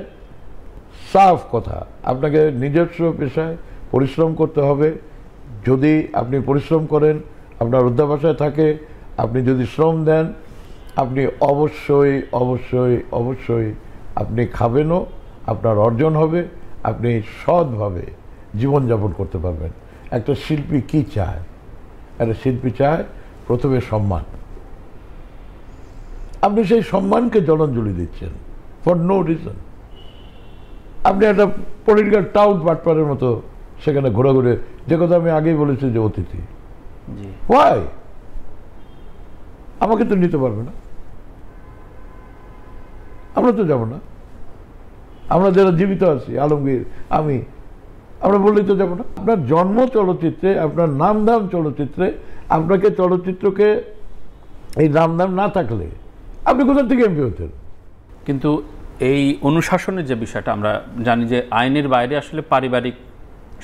সাফ কথা, আপনাকে নিজস্ব পেশায় পরিশ্রম করতে হবে। যদি আপনি পরিশ্রম করেন, আপনার অধ্যাবসায় থাকে, আপনি যদি শ্রম দেন, আপনি অবশ্যই অবশ্যই অবশ্যই আপনি খাবেনও, আপনার অর্জন হবে, আপনি সৎভাবে জীবনযাপন করতে পারবেন। একটা শিল্পী কি চায়? একটা শিল্পী চায় প্রথমে সম্মান। আপনি সেই সম্মানকে জলাঞ্জলি দিচ্ছেন ফর নো রিজন। আপনি একটা পলিটিক্যাল টাউট বাটপারের মতো সেখানে ঘোরাঘুরে, যে কথা আমি আগেই বলেছি যে অতিথি। ওয়াই? আমাকে তো নিতে পারবে না, আমরা তো যাব না। আমরা যারা জীবিত আছি, আলমগীর, আমি, আমরা বললেই তো যাব না। আপনার জন্ম চলচ্চিত্রে, আপনার নামধাম চলচ্চিত্রে, আপনাকে চলচ্চিত্রকে এই নামধাম না থাকলে আপনি কোথা থেকে এমপি হতেন? কিন্তু এই অনুশাসনের যে বিষয়টা আমরা জানি যে আইনের বাইরে আসলে পারিবারিক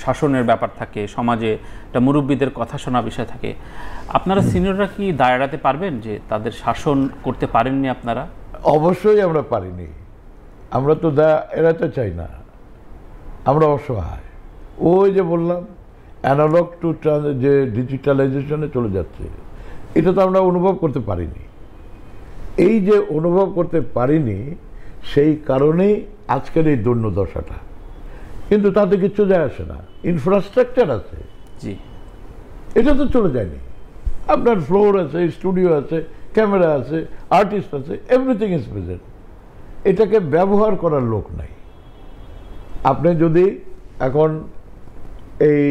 শাসনের ব্যাপার থাকে, সমাজে একটা মুরব্বীদের কথা শোনা বিষয় থাকে। আপনারা সিনিয়ররা কি দায় এড়াতে পারবেন যে তাদের শাসন করতে পারেননি আপনারা? অবশ্যই আমরা পারিনি। আমরা তো এড়াতে চাই না, আমরা অসহায়। ওই যে বললাম অ্যানালগ টু যে ডিজিটালাইজেশনে চলে যাচ্ছে, এটা তো আমরা অনুভব করতে পারিনি। এই যে অনুভব করতে পারিনি, সেই কারণেই আজকের এই দৈন্যদশাটা। কিন্তু তাতে কিচ্ছু যায় আসে না, ইনফ্রাস্ট্রাকচার আছে, জি, এটা তো চলে যায়নি। আপনার ফ্লোর আছে, স্টুডিও আছে, ক্যামেরা আছে, আর্টিস্ট আছে, এভরিথিং ইজ প্রেজেন্ট। এটাকে ব্যবহার করার লোক নাই। আপনি যদি এখন এই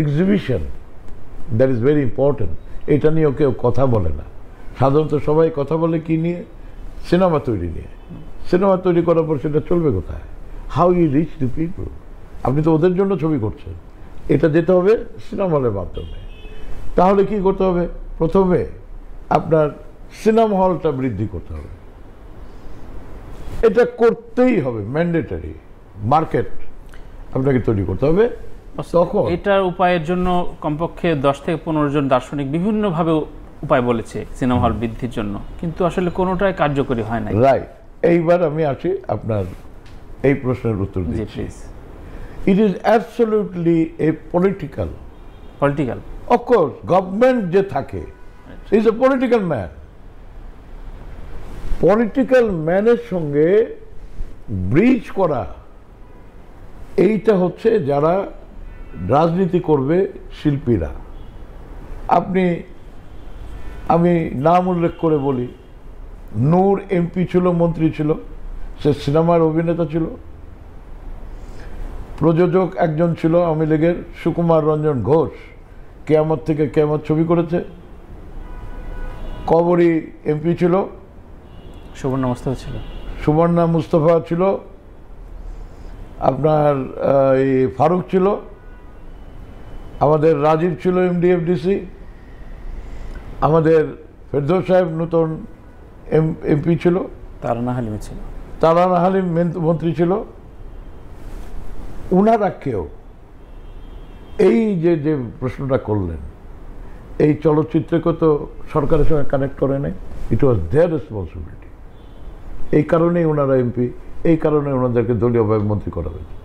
exhibition, that is very important, এটা নিয়েও কেউ কথা বলে না। সাধারণত সবাই কথা বলে কি নিয়ে? সিনেমা তৈরি নিয়ে। সিনেমা তৈরি করার পর সেটা চলবে কোথায়? How you reach the people? আপনি তো ওদের জন্য ছবি করছেন, এটা যেতে হবে সিনেমা হলের মাধ্যমে। তাহলে কি করতে হবে? প্রথমে আপনার সিনেমা হলটা বৃদ্ধি করতে হবে, এটা করতেই হবে, ম্যান্ডেটরি। মার্কেট আপনাকে তৈরি করতে হবে। তখন এটার উপায়ের জন্য কমপক্ষে 10 থেকে 15 জন দার্শনিক বিভিন্নভাবে উপায় বলেছে সিনেমা হল বৃদ্ধির জন্য, কিন্তু আসলে কোনোটাই কার্যকরী হয় না। রাইট। এইবার আমি আসি আপনার এই প্রশ্নের উত্তর দিচ্ছি। It is absolutely a political. Of course government যে থাকে is a political man. Political ম্যানের সঙ্গে ব্রিজ করা, এইটা হচ্ছে যারা রাজনীতি করবে, শিল্পীরা। আমি নাম উল্লেখ করে বলি, নূর এমপি ছিল, মন্ত্রী ছিল, সে সিনেমার অভিনেতা ছিল। প্রযোজক একজন ছিল আওয়ামী লীগের, সুকুমার রঞ্জন ঘোষ, কেয়ামত থেকে কেয়ামত ছবি করেছে। কবরী এমপি ছিল, সুবর্ণা মুস্তফা ছিল, আপনার এই ফারুক ছিল, আমাদের রাজীব ছিল এমডিএফডিসি, আমাদের ফেরদৌস সাহেব নতুন এমপি ছিল, তারানা হালিম মন্ত্রী ছিল। উনারা কেউ এই যে যে প্রশ্নটা করলেন, এই চলচ্চিত্রকে তো সরকারের সঙ্গে কানেক্ট করে নাই। ইট ওয়াজ দেয়ার রেসপন্সিবিলিটি। এই কারণেই ওনারা এমপি, এই কারণে ওনাদেরকে দলীয়ভাবে মন্ত্রী করা হয়েছে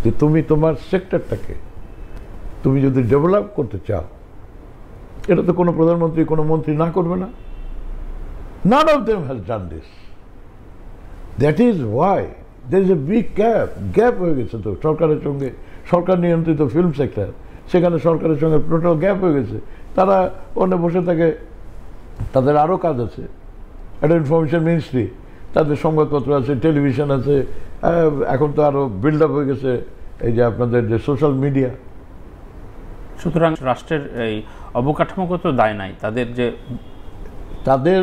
যে তুমি তোমার সেক্টরটাকে তুমি যদি ডেভেলপ করতে চাও, এটা তো কোনো প্রধানমন্ত্রী কোনো মন্ত্রী না করবে না। None of them has done this. That is why there is a big gap হয়ে গেছে তো সরকারের সঙ্গে। সরকার নিয়ন্ত্রিত ফিল্ম সেক্টর, সেখানে সরকারের সঙ্গে টোটাল গ্যাপ হয়ে গেছে। তারা ওখানে বসে থাকে, তাদের আরও কাজ আছে। একটা ইনফরমেশন মিনিস্ট্রি, তাদের সংবাদপত্র আছে, টেলিভিশন আছে, এখন তো আরও বিল্ড আপ হয়ে গেছে এই যে আপনাদের যে সোশ্যাল মিডিয়া। সুতরাং রাষ্ট্রের এই অবকাঠামোগত দায় নাই তাদের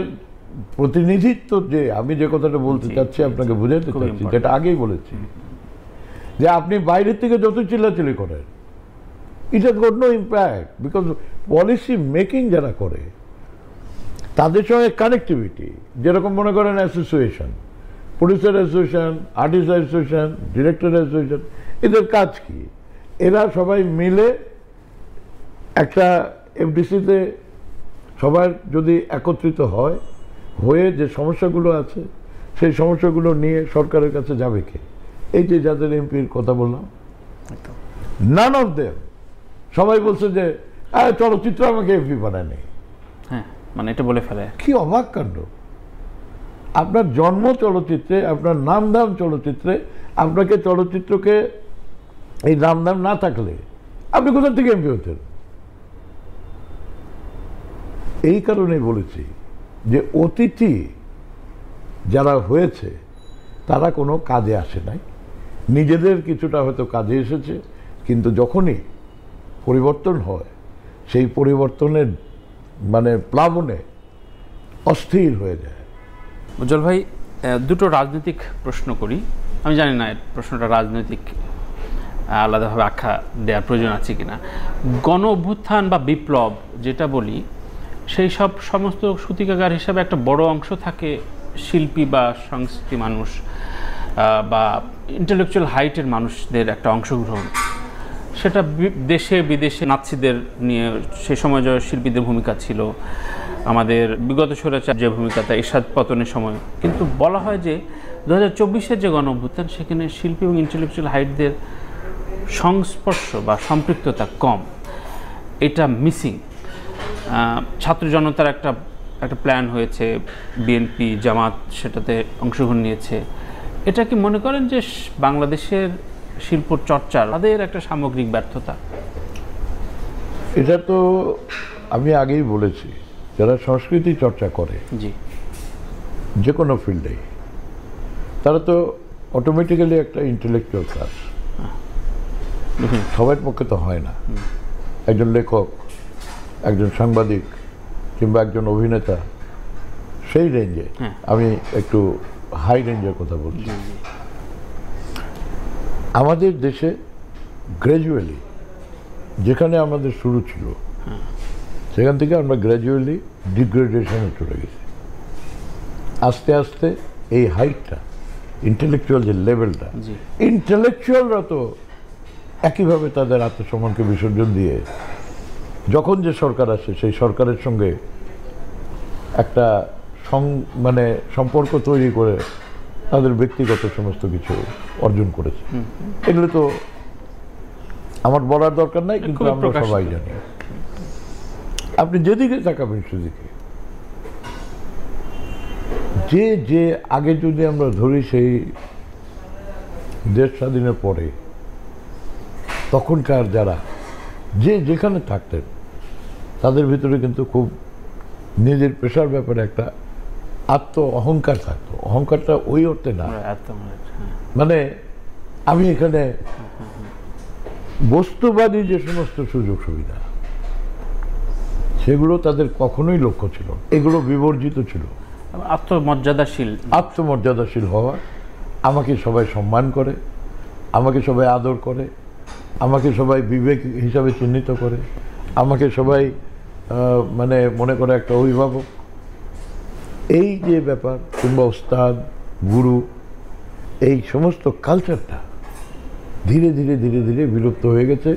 প্রতিনিধিত্ব। যে আমি যে কথাটা বলতে চাচ্ছি, আপনাকে বুঝাতে চাচ্ছি, যেটা আগেই বলেছি, যে আপনি বাইরের থেকে যত চিল্লাচিল্লি করেন, it has got no impact, because policy making যারা করে তাদের সঙ্গে কানেক্টিভিটি, যেরকম মনে করেন association, producer association, artist association, director association, এদের কাজ কি? এরা সবাই মিলে একটা এফডিসিতে সবার যদি একত্রিত হয়, হয়ে যে সমস্যাগুলো আছে সেই সমস্যাগুলো নিয়ে সরকারের কাছে যাবে কে? এই যে যাদের এমপির কথা বললাম, নান অফ দেম। সবাই বলছে যে চলচ্চিত্র আমাকে এমপি বানায়নি। হ্যাঁ, মানে এটা বলে ফেলে। কি অবাক কাণ্ড! আপনার জন্ম চলচ্চিত্রে, আপনার নামধাম চলচ্চিত্রে, আপনাকে চলচ্চিত্রকে এই নামধাম না থাকলে আপনি কোথা থেকে এমপি হতেন? এই কারণেই বলেছি যে অতিথি যারা হয়েছে তারা কোনো কাজে আসে নাই, নিজেদের কিছুটা হয়তো কাজে এসেছে, কিন্তু যখনই পরিবর্তন হয় সেই পরিবর্তনের মানে প্লাবনে অস্থির হয়ে যায়। উজ্জ্বল ভাই, দুটো রাজনৈতিক প্রশ্ন করি। আমি জানি না প্রশ্নটা রাজনৈতিক আলাদাভাবে আখ্যা দেওয়ার প্রয়োজন আছে কিনা। গণ অভ্যুত্থান বা বিপ্লব যেটা বলি, সেই সব সমস্ত সূতিকাগার হিসাবে একটা বড় অংশ থাকে শিল্পী বা সংস্কৃতি মানুষ বা ইন্টেলেকচুয়াল হাইটের মানুষদের একটা অংশগ্রহণ। সেটা দেশে বিদেশে নাৎসিদের নিয়ে সেই সময় যে শিল্পীদের ভূমিকা ছিল, আমাদের বিগত স্বৈরাচার যে ভূমিকাটা এরশাদ পতনের সময়। কিন্তু বলা হয় যে 2024-এর যে গণ অভ্যুত্থান, সেখানে শিল্পী এবং ইন্টেলেকচুয়াল হাইটদের সংস্পর্শ বা সম্পৃক্ততা কম, এটা মিসিং। ছাত্র জনতার একটা প্ল্যান হয়েছে, বিএনপি জামাত সেটাতে অংশগ্রহণ নিয়েছে। এটা কি মনে করেন যে বাংলাদেশের শিল্প চর্চার তাদের একটা সামগ্রিক ব্যর্থতা? এটা তো আমি আগেই বলেছি, যারা সংস্কৃতি চর্চা করে জি, যে কোনো ফিল্ডে, তারা তো অটোমেটিক্যালি একটা ইন্টেলেকচুয়াল ক্লাস। সবার পক্ষে তো হয় না। একজন লেখক, একজন সাংবাদিক কিংবা একজন অভিনেতা, সেই রেঞ্জে, আমি একটু হাই রেঞ্জের কথা বলছি। আমাদের দেশে গ্র্যাজুয়ালি যেখানে আমাদের শুরু ছিল, সেখান থেকে আমরা গ্র্যাজুয়ালি ডিগ্রেডেশনে চলে গেছি। আস্তে আস্তে এই হাইটটা, ইন্টেলেকচুয়াল যে লেভেলটা, ইন্টেলেকচুয়ালরা তো একইভাবে তাদের আত্মসম্মানকে বিসর্জন দিয়ে যখন যে সরকার আসে সেই সরকারের সঙ্গে একটা মানে সম্পর্ক তৈরি করে তাদের ব্যক্তিগত সমস্ত কিছু অর্জন করেছে। এগুলো তো আমার বলার দরকার নাই, কিন্তু আমরা সবাই জানি। আপনি যেদিকে তাকাবেন সেদিকে, যে আগে যদি আমরা ধরি সেই দেশ স্বাধীনের পরে, তখনকার যারা যেখানে থাকতেন তাদের ভিতরে কিন্তু খুব নিজের পেশার ব্যাপারে একটা আত্ম অহংকার থাকতো। অহংকারটা ওই অর্থে না, মানে আমি এখানে বস্তুবাদী যে সমস্ত সুযোগ সুবিধা, সেগুলো তাদের কখনোই লক্ষ্য ছিল, এগুলো বিবর্জিত ছিল। আত্মমর্যাদাশীল হওয়া, আমাকে সবাই সম্মান করে, আমাকে সবাই আদর করে, আমাকে সবাই বিবেক হিসাবে চিহ্নিত করে, আমাকে সবাই মানে মনে করে একটা অভিভাবক। এই যে ব্যাপার, কিংবা ওস্তাদ, গুরু, এই সমস্ত কালচারটা ধীরে ধীরে ধীরে ধীরে বিলুপ্ত হয়ে গেছে,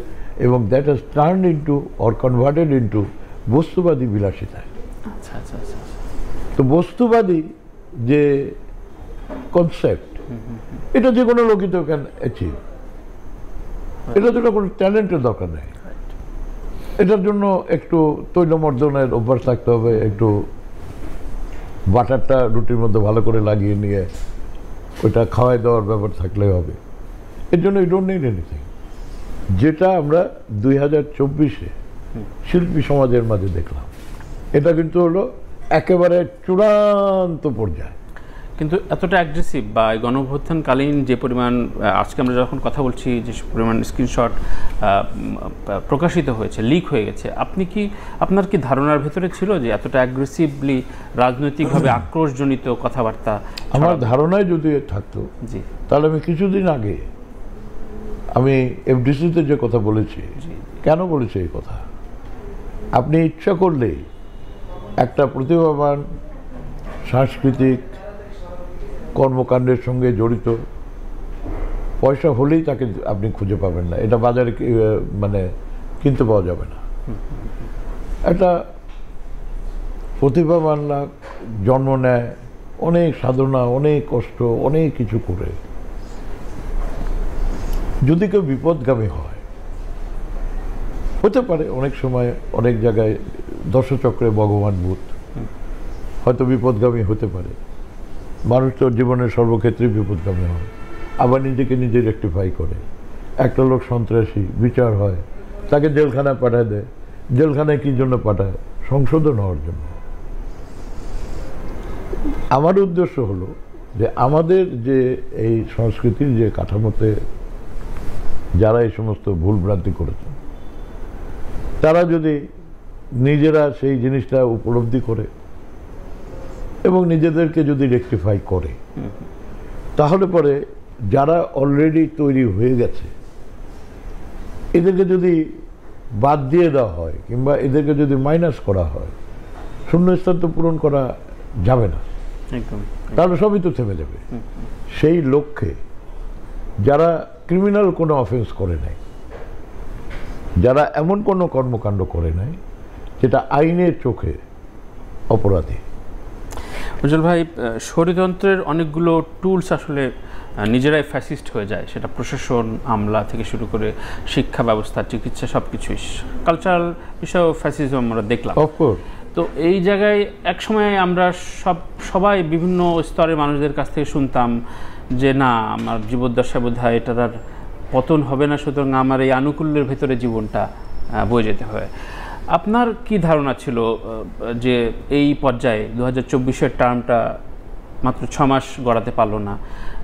এবং that has turned into or converted into বস্তুবাদী বিলাসিতায়। তো বস্তুবাদী যে কনসেপ্ট, এটা যে কোনো লোকই তো ক্যান অ্যাচিভ। এটা তো কোনো ট্যালেন্টের দরকার নেই। এটার জন্য একটু তৈলমর্দনের অভ্যাস থাকতে হবে, একটু বাটারটা রুটির মধ্যে ভালো করে লাগিয়ে নিয়ে ওইটা খাওয়াই দেওয়ার ব্যাপার থাকলেই হবে। এর জন্য ইউ ডোন্ট নিড এনিথিং। যেটা আমরা 2024-এ শিল্পী সমাজের মাঝে দেখলাম, এটা কিন্তু হলো একেবারে চূড়ান্ত পর্যায়ে। কিন্তু এতটা অ্যাগ্রেসিভ বা গণঅভ্যুত্থানকালীন যে পরিমাণ, আজকে আমরা যখন কথা বলছি যে পরিমাণ স্ক্রিনশট প্রকাশিত হয়েছে, লিক হয়ে গেছে, আপনার কি ধারণার ভেতরে ছিল যে এতটা অ্যাগ্রেসিভলি রাজনৈতিকভাবে আক্রোশজনিত কথাবার্তা? আমার ধারণায় যদি থাকতো, জি, তাহলে আমি কিছুদিন আগে আমি এফডিসিতে যে কথা বলেছি, কেন বলেছি এই কথা, আপনি ইচ্ছা করলেই একটা প্রতিভাবান সাংস্কৃতিক কর্মকাণ্ডের সঙ্গে জড়িত পয়সা হলেই তাকে আপনি খুঁজে পাবেন না, এটা বাজারে মানে কিনতে পাওয়া যাবে না। একটা প্রতিভাবানরা জন্ম নেয় অনেক সাধনা, অনেক কষ্ট, অনেক কিছু করে। যদি কেউ বিপদগামী হয়, হতে পারে অনেক সময় অনেক জায়গায় দশচক্রে ভগবান ভূত, হয়তো বিপদগামী হতে পারে। মানুষ তো জীবনের সর্বক্ষেত্রে বিপদগামী হয়, আবার নিজেকে নিজে রেকটিফাই করে। একটা লোক সন্ত্রাসী, বিচার হয়, তাকে জেলখানায় পাঠায় দেয়। জেলখানায় কী জন্য পাঠায়? সংশোধন হওয়ার জন্য। আমার উদ্দেশ্য হলো যে আমাদের যে এই সংস্কৃতির যে কাঠামোতে যারা এই সমস্ত ভুলভ্রান্তি করেছে, তারা যদি নিজেরা সেই জিনিসটা উপলব্ধি করে এবং নিজেদেরকে যদি রেকটিফাই করে, তাহলে পরে যারা অলরেডি তৈরি হয়ে গেছে এদেরকে যদি বাদ দিয়ে দেওয়া হয় কিংবা এদেরকে যদি মাইনাস করা হয়, শূন্যস্থান তো পূরণ করা যাবে না, তাহলে সবই তো থেমে যাবে। সেই লক্ষ্যে যারা ক্রিমিনাল কোনো অফেন্স করে নাই, যারা এমন কোনো কর্মকাণ্ড করে নাই যেটা আইনের চোখে অপরাধী। উজ্জ্বল ভাই, স্বৈরতন্ত্রের অনেকগুলো টুলস আসলে নিজেরাই ফ্যাসিস্ট হয়ে যায়, সেটা প্রশাসন, আমলা থেকে শুরু করে শিক্ষা ব্যবস্থা, চিকিৎসা, সব কিছুই। কালচারাল বিষয়েও ফ্যাসিজম আমরা দেখলাম। অফকোর্স। তো এই জায়গায় একসময় আমরা সবাই বিভিন্ন স্তরের মানুষদের কাছ থেকে শুনতাম যে না, আমার জীবদ্দশা বোধ হয় এটার আর পতন হবে না, সুতরাং আমার এই আনুকূল্যের ভেতরে জীবনটা বয়ে যেতে হয়। আপনার কি ধারণা ছিল যে এই পর্যায়ে 2024-এর টার্মটা মাত্র 6 মাস গড়াতে পারলো না,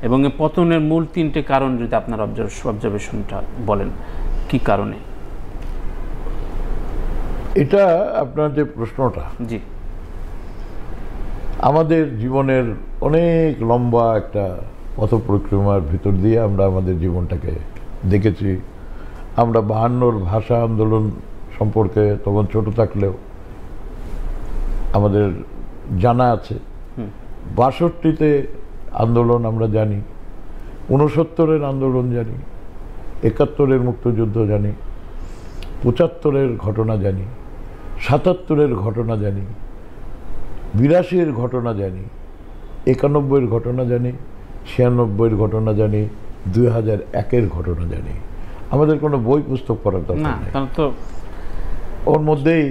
এবং এই পতনের মূল 3টে কারণ যদি আপনার অবজারভেশনটা বলেন, কি কারণে? এটা আপনার যে প্রশ্নটা, জি, আমাদের জীবনের অনেক লম্বা একটা পথ পরিক্রমার ভিতর দিয়ে আমরা আমাদের জীবনটাকে দেখেছি। আমরা 52-র ভাষা আন্দোলন সম্পর্কে তখন ছোট থাকলেও আমাদের জানা আছে। 62-তে আন্দোলন আমরা জানি, 69-এর আন্দোলন জানি, 71-এর মুক্তিযুদ্ধ জানি, 75-এর ঘটনা জানি, 77-এর ঘটনা জানি, 82-এর ঘটনা জানি, 91-এর ঘটনা জানি, 96-এর ঘটনা জানি, 2001-এর ঘটনা জানি। আমাদের কোনো বই পুস্তক পড়ার দরকার নেই, ওর মধ্যেই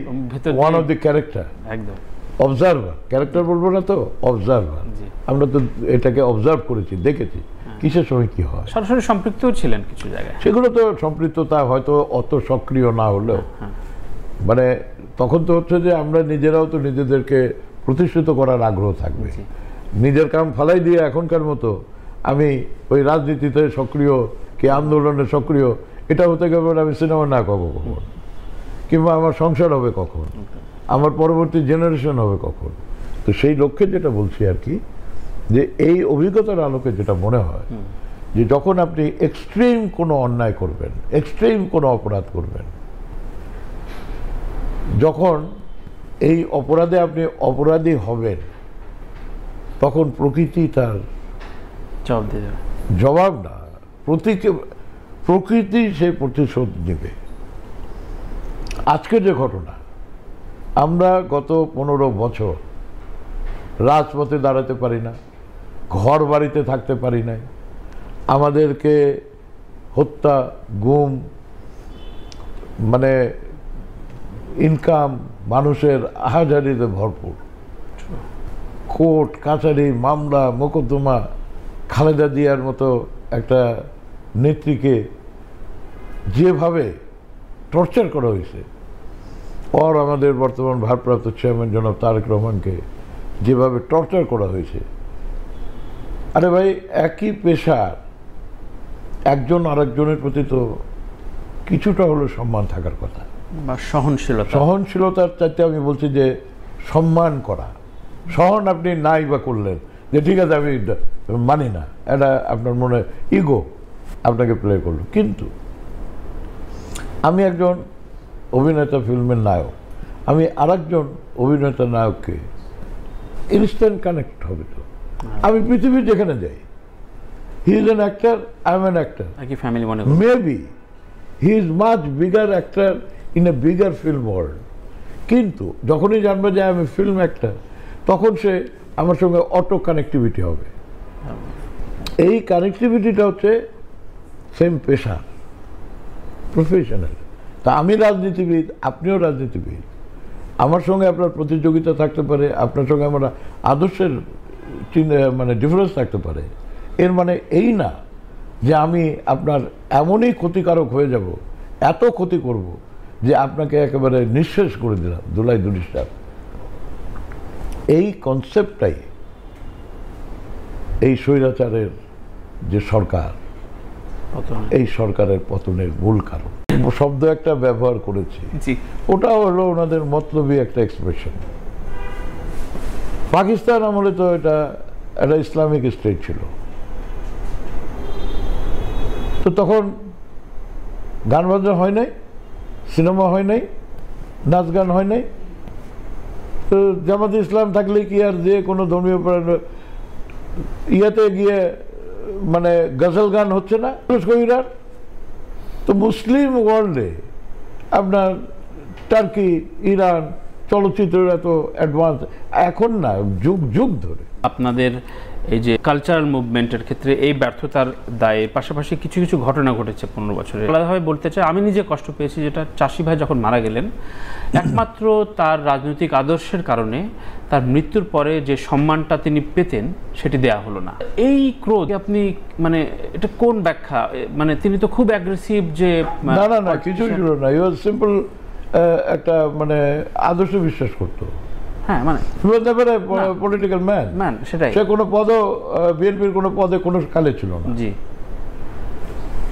ওয়ান অফ দি ক্যারেক্টার, একদম অবজারভার, ক্যারেক্টার বলবো না তো, অবজারভার। আমরা তো এটাকে অবজার্ভ করেছি, দেখেছি কিসের সময় কি হয়। সরাসরি সম্পৃক্ত ছিলেন কিছু জায়গায়, সেগুলো তো সম্পৃক্ততা হয়তো অত সক্রিয় না হলেও, মানে তখন তো হচ্ছে যে আমরা নিজেরাও তো নিজেদেরকে প্রতিষ্ঠিত করার আগ্রহ থাকবে। নিজের কাম ফালাই দিয়ে এখনকার মতো আমি ওই রাজনীতিতে সক্রিয় কি আন্দোলনে সক্রিয়, এটা হতে গেলে আমি সিনেমা না করবো কখন, কিংবা আমার সংসার হবে কখন, আমার পরবর্তী জেনারেশন হবে কখন। তো সেই লক্ষ্যে যেটা বলছি আর কি, যে এই অভিজ্ঞতার আলোকে যেটা মনে হয় যে যখন আপনি এক্সট্রিম কোনো অন্যায় করবেন, এক্সট্রিম কোনো অপরাধ করবেন, যখন এই অপরাধে আপনি অপরাধী হবেন, তখন প্রকৃতি তার জবাব না, প্রকৃতি সে প্রতিশোধ নেবে। আজকের যে ঘটনা, আমরা গত 15 বছর রাজপথে দাঁড়াতে পারি না, ঘর বাড়িতে থাকতে পারি নাই, আমাদেরকে হত্যা, গুম, মানে ইনকাম মানুষের আহাজারিতে ভরপুর, কোর্ট কাছারি, মামলা মোকদ্দমা, খালেদা জিয়ার মতো একটা নেত্রীকে যেভাবে টর্চার করা হয়েছে, আর আমাদের বর্তমান ভারপ্রাপ্ত চেয়ারম্যান জনাব তারেক রহমানকে যেভাবে টর্চার করা হয়েছে। আরে ভাই, একই পেশার একজন আরেকজনের প্রতি তো কিছুটা হলো সম্মান থাকার কথা, বা সহনশীলতা। সহনশীলতার চাইতে আমি বলছি যে সম্মান করা। সহন আপনি নাই বা করলেন যে ঠিক আছে আমি মানি না, এটা আপনার মনে ইগো আপনাকে প্লে করলো। কিন্তু আমি একজন অভিনেতা, ফিল্মের নায়ক, আমি আরেকজন অভিনেতা নায়ককে ইনস্ট্যান্ট কানেক্ট হবে তো। আমি পৃথিবীর যেখানে যাই he is an actor, I am an actor, একই ফ্যামিলি মনে করেন। Maybe he is much bigger actor in a bigger film world. কিন্তু যখনই জানবে যে আমি ফিল্ম অ্যাক্টর, তখন সে আমার সঙ্গে অটো কানেক্টিভিটি হবে। এই কানেক্টিভিটিটা হচ্ছে সেম পেশা, প্রফেশনাল। তা আমি রাজনীতিবিদ, আপনিও রাজনীতিবিদ, আমার সঙ্গে আপনার প্রতিযোগিতা থাকতে পারে, আপনার সঙ্গে আমার আদর্শের মানে ডিফারেন্স থাকতে পারে। এর মানে এই না যে আমি আপনার এমনই ক্ষতিকারক হয়ে যাব, এত ক্ষতি করব যে আপনাকে একেবারে নিঃশেষ করে দিলাম, ধুলাই দুলিশটা। এই কনসেপ্টটাই এই স্বৈরাচারের যে সরকার, এই সরকারের পতনের মূল কারণ। শব্দ একটা ব্যবহার করেছি, ওটা হলো ওনাদের মতলবী একটা এক্সপ্রেশন। পাকিস্তান আমলে তো এটা একটা ইসলামিক স্টেট ছিল, তো তখন গান বাজনা হয় নাই, সিনেমা হয় নাই, নাচ গান হয় নাই। তো জামাতে ইসলাম থাকলে কি আর যে কোনো ধর্মীয় ইয়াতে গিয়ে মানে গজল গান হচ্ছে না কবিরার? তো মুসলিম ওয়ার্ল্ডে আপনার টার্কি, ইরান চলচ্চিত্ররা তো অ্যাডভান্স এখন না, যুগ যুগ ধরে। আপনাদের এই যে কালচারাল মুভমেন্টের ক্ষেত্রে এই ব্যর্থতার দায়ে পাশাপাশি কিছু কিছু ঘটনা ঘটেছে 15 বছরে। আলাদাভাবে বলতে চাই, আমি নিজে কষ্ট পেয়েছি, যেটা চাষি ভাই যখন মারা গেলেন, একমাত্র তার রাজনৈতিক আদর্শের কারণে তার মৃত্যুর পরে যে সম্মানটা তিনি পেতেন সেটি দেয়া হলো না। এই ক্রোধ আপনি মানে এটা কোন ব্যাখ্যা? মানে তিনি তো খুব অ্যাগ্রেসিভ, যে না না না কিছুই ছিল না, ইউ আর সিম্পল একটা মানে আদর্শ বিশ্বাস করতো। হ্যাঁ, মানে পলিটিক্যাল ম্যান, সেটাই। সে কোনো পদও বিএনপির কোনো পদে কোনো কালে ছিল না। জি,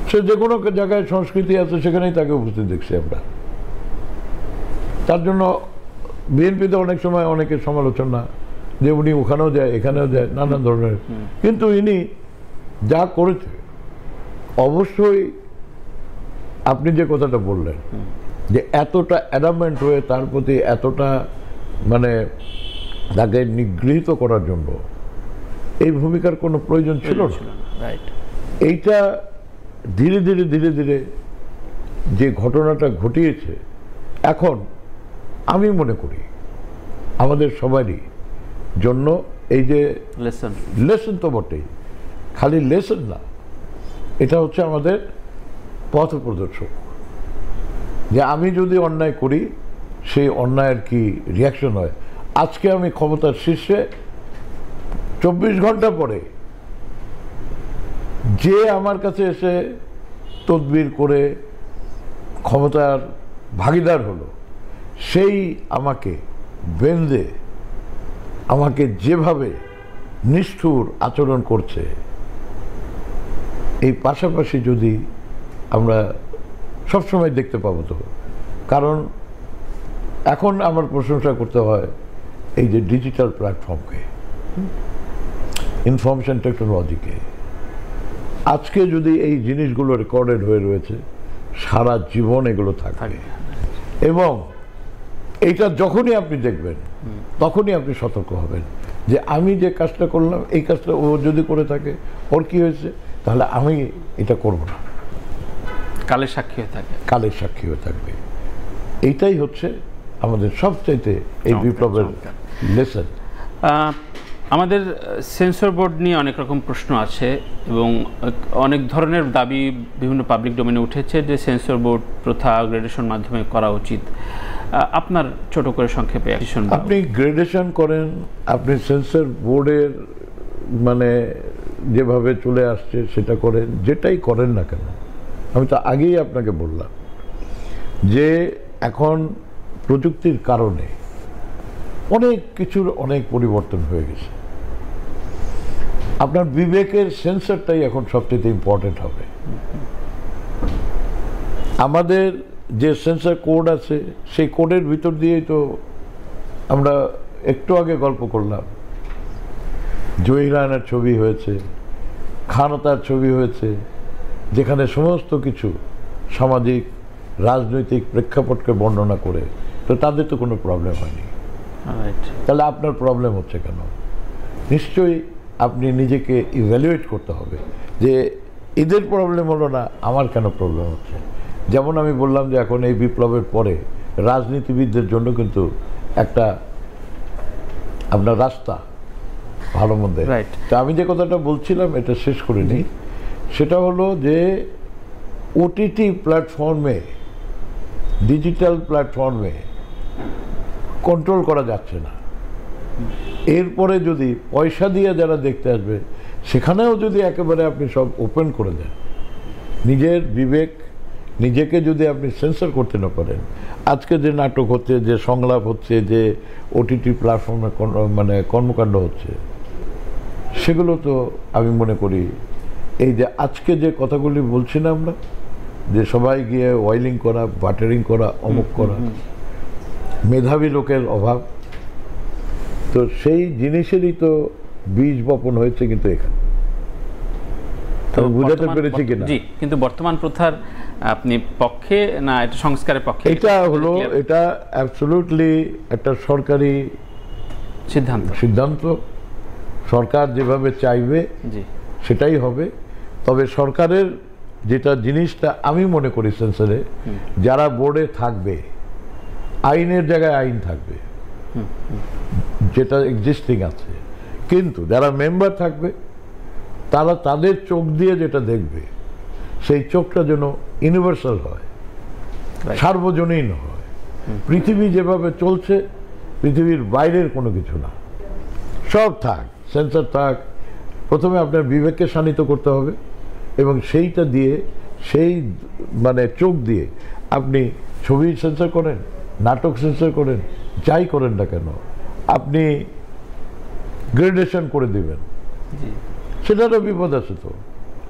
সে যে কোনো জায়গায় সংস্কৃতি আছে সেখানেই তাকে উপস্থিত দেখছি আমরা। তার জন্য বিএনপিতে অনেক সময় অনেকের সমালোচনা যে উনি ওখানেও যায়, এখানেও যায়, নানান ধরনের। কিন্তু ইনি যা করেছে, অবশ্যই আপনি যে কথাটা বললেন যে এতটা অ্যাডামেন্ট হয়ে তার প্রতি এতটা মানে তাকে নিগৃহীত করার জন্য এই ভূমিকার কোনো প্রয়োজন ছিল না। এইটা ধীরে ধীরে ধীরে ধীরে যে ঘটনাটা ঘটিয়েছে, এখন আমি মনে করি আমাদের সবারই জন্য এই যে লেসন তো বটেই, খালি লেসন না, এটা হচ্ছে আমাদের পথ প্রদর্শক। যে আমি যদি অন্যায় করি, সেই অন্যায়ের কি রিয়াকশন হয়। আজকে আমি ক্ষমতার শীর্ষে, 24 ঘন্টা পরে যে আমার কাছে এসে তদবির করে ক্ষমতার ভাগিদার হলো, সেই আমাকে বেঁধে আমাকে যেভাবে নিষ্ঠুর আচরণ করছে, এই পাশাপাশি যদি আমরা সবসময় দেখতে পাবো, তো কারণ এখন আমার প্রশংসা করতে হয় এই যে ডিজিটাল প্ল্যাটফর্মকে, ইনফরমেশন টেকনোলজিকে। আজকে যদি এই জিনিসগুলো রেকর্ডেড হয়ে রয়েছে, সারা জীবন এগুলো থাকবে। এবং এইটা যখনই আপনি দেখবেন, তখনই আপনি সতর্ক হবেন যে আমি যে কাজটা করলাম, এই কাজটা ও যদি করে থাকে, ওর কি হয়েছে, তাহলে আমি এটা করব না। কালের সাক্ষী হয়ে থাকে, কালের সাক্ষী হয়ে থাকবে। এইটাই হচ্ছে আমাদের সবচাইতে এই বিপ্লবের লেসন। আমাদের সেন্সর বোর্ড নিয়ে অনেক রকম প্রশ্ন আছে এবং অনেক ধরনের দাবি বিভিন্ন পাবলিক ডোমেনে উঠেছে যে সেন্সর বোর্ড প্রথা গ্রেডেশন মাধ্যমে করা উচিত। আপনার ছোট করে সংক্ষেপে। আপনি গ্রেডেশন করেন, আপনি সেন্সর বোর্ডের মানে যেভাবে চলে আসছে সেটা করেন, যেটাই করেন না কেন, আমি তো আগেই আপনাকে বললাম যে এখন প্রযুক্তির কারণে অনেক কিছুর অনেক পরিবর্তন হয়ে গেছে। আপনার বিবেকের সেন্সরটাই এখন সবচেয়ে ইম্পর্টেন্ট হবে। আমাদের যে সেন্সর কোড আছে, সেই কোডের ভিতর দিয়েই তো আমরা একটু আগে গল্প করলাম, জহির রায়নার ছবি হয়েছে, খানতার ছবি হয়েছে, যেখানে সমস্ত কিছু সামাজিক রাজনৈতিক প্রেক্ষাপটকে বর্ণনা করে, তো তাদের তো কোনো প্রবলেম হয়নি। তাহলে আপনার প্রবলেম হচ্ছে কেন? নিশ্চয়ই আপনি নিজেকে ইভ্যালুয়েট করতে হবে যে এদের প্রবলেম হলো না, আমার কেন প্রবলেম হচ্ছে। যেমন আমি বললাম যে এখন এই বিপ্লবের পরে রাজনীতিবিদদের জন্য কিন্তু একটা আপনার রাস্তা ভালো মন্দ। তা আমি যে কথাটা বলছিলাম এটা শেষ করে নিই, সেটা হলো যে ওটিটি প্ল্যাটফর্মে, ডিজিটাল প্ল্যাটফর্মে কন্ট্রোল করা যাচ্ছে না। এরপরে যদি পয়সা দিয়ে যারা দেখতে আসবে সেখানেও যদি একেবারে আপনি সব ওপেন করে দেন, নিজের বিবেক নিজেকে যদি আপনি সেন্সর করতে না পারেন, আজকে যে নাটক হচ্ছে, যে সংলাপ হচ্ছে, যে ওটিটি প্ল্যাটফর্মে মানে কর্মকাণ্ড হচ্ছে, সেগুলো তো আমি মনে করি এই যে আজকে যে কথাগুলি বলছি না আমরা, যে সবাই গিয়ে ওয়েলিং করা, বাটারিং করা, অমুক করা, মেধাবী লোকের অভাব, তো সেই জিনিসেরই তো বীজ বপন হয়েছে কিন্তু এখানে। বুঝাতে পেরেছি কিনা? জি, কিন্তু বর্তমান প্রথার আপনি পক্ষে না এটা সংস্কারের পক্ষে? এটা হলো, এটা অ্যাবসলিউটলি একটা সরকারি সিদ্ধান্ত। সরকার যেভাবে চাইবে সেটাই হবে। তবে সরকারের যেটা জিনিসটা আমি মনে করি সেন্সারে, যারা বোর্ডে থাকবে আইনের জায়গায় আইন থাকবে, যেটা এক্সিস্টিং আছে, কিন্তু যারা মেম্বার থাকবে তারা তাদের চোখ দিয়ে যেটা দেখবে সেই চোখটা যেন ইউনিভার্সাল হয়, সার্বজনীন হয়। পৃথিবী যেভাবে চলছে পৃথিবীর বাইরের কোনো কিছু না, সব থাক, সেন্সার থাক। প্রথমে আপনার বিবেককে শানিত করতে হবে এবং সেইটা দিয়ে, সেই মানে চোখ দিয়ে আপনি ছবি সেন্সর করেন, নাটক সেন্সর করেন, যাই করেন না কেন, আপনি গ্রেডেশন করে দিবেন, সেটারও বিপদ আছে। তো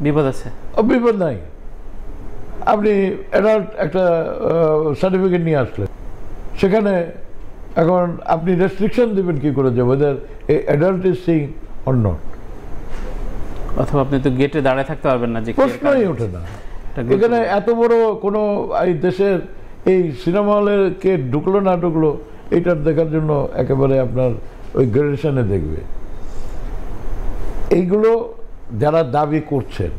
বিপদ আছে? বিপদ নাই। আপনি অ্যাডাল্ট একটা সার্টিফিকেট নিয়ে আসলেন, সেখানে এখন আপনি রেস্ট্রিকশন দেবেন কি করে যে weather adult is Singh or not. অথবা আপনি তো গেটে দাঁড়ায় থাকতে পারবেন না, যে প্রশ্নই ওঠে না। এখানে এত বড় কোনো এই দেশের এই সিনেমা হলের কে ঢুকলো না ঢুকলো এইটার দেখার জন্য একেবারে আপনার ওই গ্রেডেশনে দেখবে। এইগুলো যারা দাবি করছেন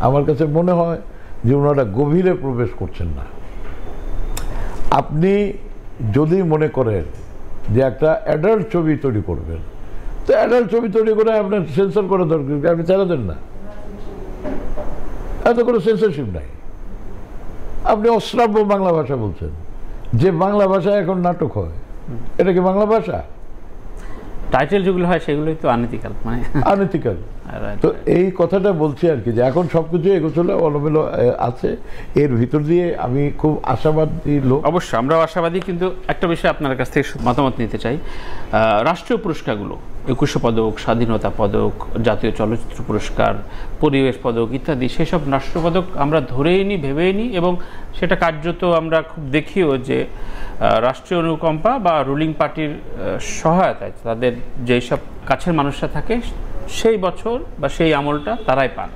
আমার কাছে মনে হয় যে ওনারা গভীরে প্রবেশ করছেন না। আপনি যদি মনে করেন যে একটা অ্যাডাল্ট ছবি তৈরি করবেন, তো অ্যাডাল্ট ছবি তৈরি করে আপনার সেন্সর করা দরকার, আপনি চালা দেন না, এত কোনো সেন্সরশিপ নাই। আপনি অশ্রাব্য বাংলা ভাষা বলছেন, যে বাংলা ভাষায় এখন নাটক হয়, এটা কি বাংলা ভাষা? টাইটেল যেগুলো হয় সেগুলোই তো আনএথিক্যাল, মানে আনএথিক্যাল। তো এই কথাটা বলছি আর কি, যে এখন সবকিছু এগোচলে অলমেলো আছে। এর ভিতর দিয়ে আমি খুব আশাবাদী লোক। অবশ্যই আমরাও আশাবাদী, কিন্তু একটা বিষয় আপনার কাছ থেকে মতামত নিতে চাই। রাষ্ট্রীয় পুরস্কারগুলো, 21 পদক, স্বাধীনতা পদক, জাতীয় চলচ্চিত্র পুরস্কার, পরিবেশ পদক ইত্যাদি, সেসব রাষ্ট্রীয় পদক আমরা ধরেই নিই, ভেবেই নিই, এবং সেটা কার্যত আমরা খুব দেখিও যে রাষ্ট্রীয় অনুকম্পা বা রুলিং পার্টির সহায়তায় তাদের যেই সব কাছের মানুষরা থাকে সেই বছর বা সেই আমলটা তারাই পান।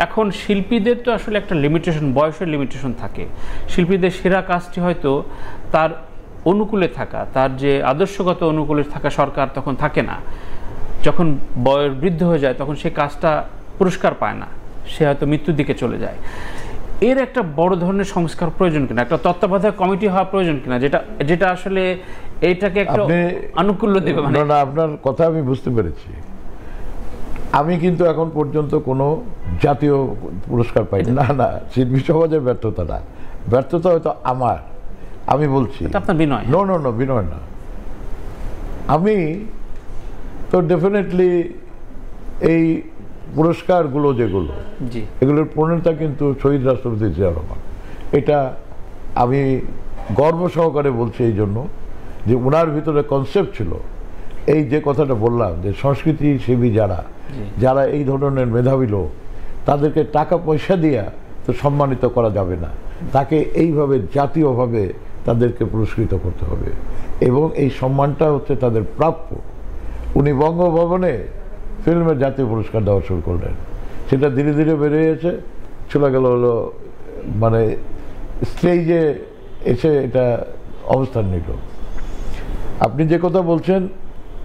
এখন শিল্পীদের তো আসলে একটা লিমিটেশন, বয়সের লিমিটেশন থাকে। শিল্পীদের সেরা কাজটি হয়তো তার অনুকূলে থাকা, তার যে আদর্শগত অনুকূলে থাকা সরকার তখন থাকে না। যখন বয়স বৃদ্ধ হয়ে যায় তখন সেই কাজটা পুরস্কার পায় না, সে হয়তো মৃত্যুর দিকে চলে যায়। এর একটা বড় ধরনের সংস্কার প্রয়োজন কিনা, একটা তত্ত্বাবধায়ক কমিটি হওয়া প্রয়োজন কিনা, যেটা আসলে এইটাকে একটা আনুকূল্য দেবে। মানে আপনার কথা আমি বুঝতে পেরেছি। আমি কিন্তু এখন পর্যন্ত কোনো জাতীয় পুরস্কার পাইনি। না, শিল্পী সমাজের ব্যর্থতা না, ব্যর্থতা হয়তো আমার। আমি বলছি আপনার বিনয়। নো, বিনয় না। আমি তো ডেফিনেটলি এই পুরস্কারগুলো যেগুলো, এগুলোর প্রণেতা কিন্তু শহীদ রাষ্ট্রপতি জিয়াউর রহমান। এটা আমি গর্ব সহকারে বলছি এই জন্য যে ওনার ভিতরে কনসেপ্ট ছিল, এই যে কথাটা বললাম যে সংস্কৃতিসেবী যারা এই ধরনের মেধাবী লোক, তাদেরকে টাকা পয়সা দিয়া তো সম্মানিত করা যাবে না, তাকে এইভাবে জাতীয়ভাবে তাদেরকে পুরস্কৃত করতে হবে এবং এই সম্মানটা হচ্ছে তাদের প্রাপ্য। উনি বঙ্গভবনে ফিল্মের জাতীয় পুরস্কার দেওয়া শুরু করলেন, সেটা ধীরে ধীরে বেড়ে গেছে, চলে গেল হলো মানে স্টেজে এসে এটা অবস্থান নিল। আপনি যে কথা বলছেন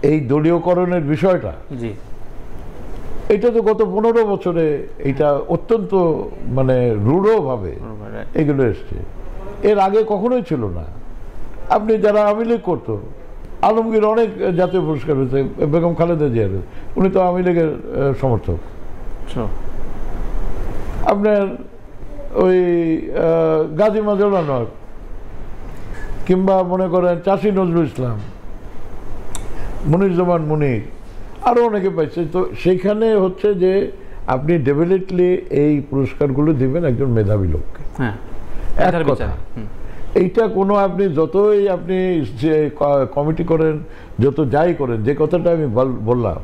এই দলীয়করণের বিষয়টা, এটা তো গত 15 বছরে এটা অত্যন্ত মানে রূঢ়ভাবে এগুলো এসছে, এর আগে কখনোই ছিল না। আপনি যারা আওয়ামী লীগ করতো, আলমগীর অনেক জাতীয় পুরস্কার পেয়েছে, বেগম খালেদা জিয়ার, উনি তো আওয়ামী লীগের সমর্থক। আপনার ওই গাজী মাজহারুল আনোয়ার কিংবা মনে করেন চাষী নজরুল ইসলাম, মুনিরুজ্জামান মুনির, আরও অনেকে পাইছে। তো সেইখানে হচ্ছে যে আপনি ডেফিনেটলি এই পুরস্কারগুলো দিবেন একজন মেধাবী লোককে। এক কথা, এইটা কোনো আপনি যতই আপনি যে কমিটি করেন, যত যাই করেন, যে কথাটা আমি বললাম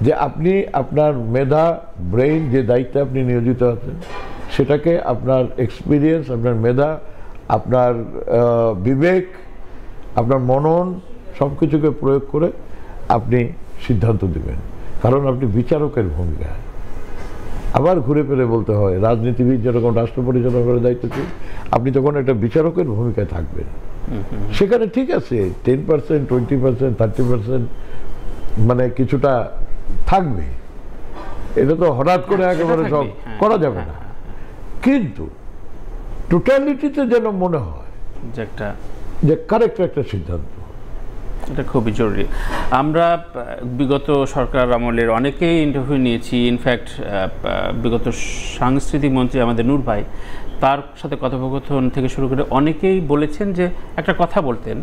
যে আপনি আপনার মেধা, ব্রেইন, যে দায়িত্বে আপনি নিয়োজিত আছেন, সেটাকে আপনার এক্সপিরিয়েন্স, আপনার মেধা, আপনার বিবেক, আপনার মনন, সব কিছুকে প্রয়োগ করে আপনি সিদ্ধান্ত দেবেন। কারণ আপনি বিচারকের ভূমিকা। আবার ঘুরে ফিরে বলতে হয়, রাজনীতিবিদ যেরকম রাষ্ট্র পরিচালনা করার দায়িত্ব ছিল, আপনি তখন একটা বিচারকের ভূমিকায় থাকবেন। সেখানে ঠিক আছে 10%, 20%, 30% মানে কিছুটা থাকবে, এটা তো হঠাৎ করে একেবারে সব করা যাবে না। কিন্তু টোটালিটিতে যেন মনে হয় যে কারেক্ট একটা সিদ্ধান্ত, এটা খুবই জরুরি। আমরা বিগত সরকার আমলের অনেকেই ইন্টারভিউ নিয়েছি। ইনফ্যাক্ট বিগত সাংস্কৃতিক মন্ত্রী আমাদের নূর ভাই, তার সাথে কথোপকথন থেকে শুরু করে অনেকেই বলেছেন যে একটা কথা বলতেন,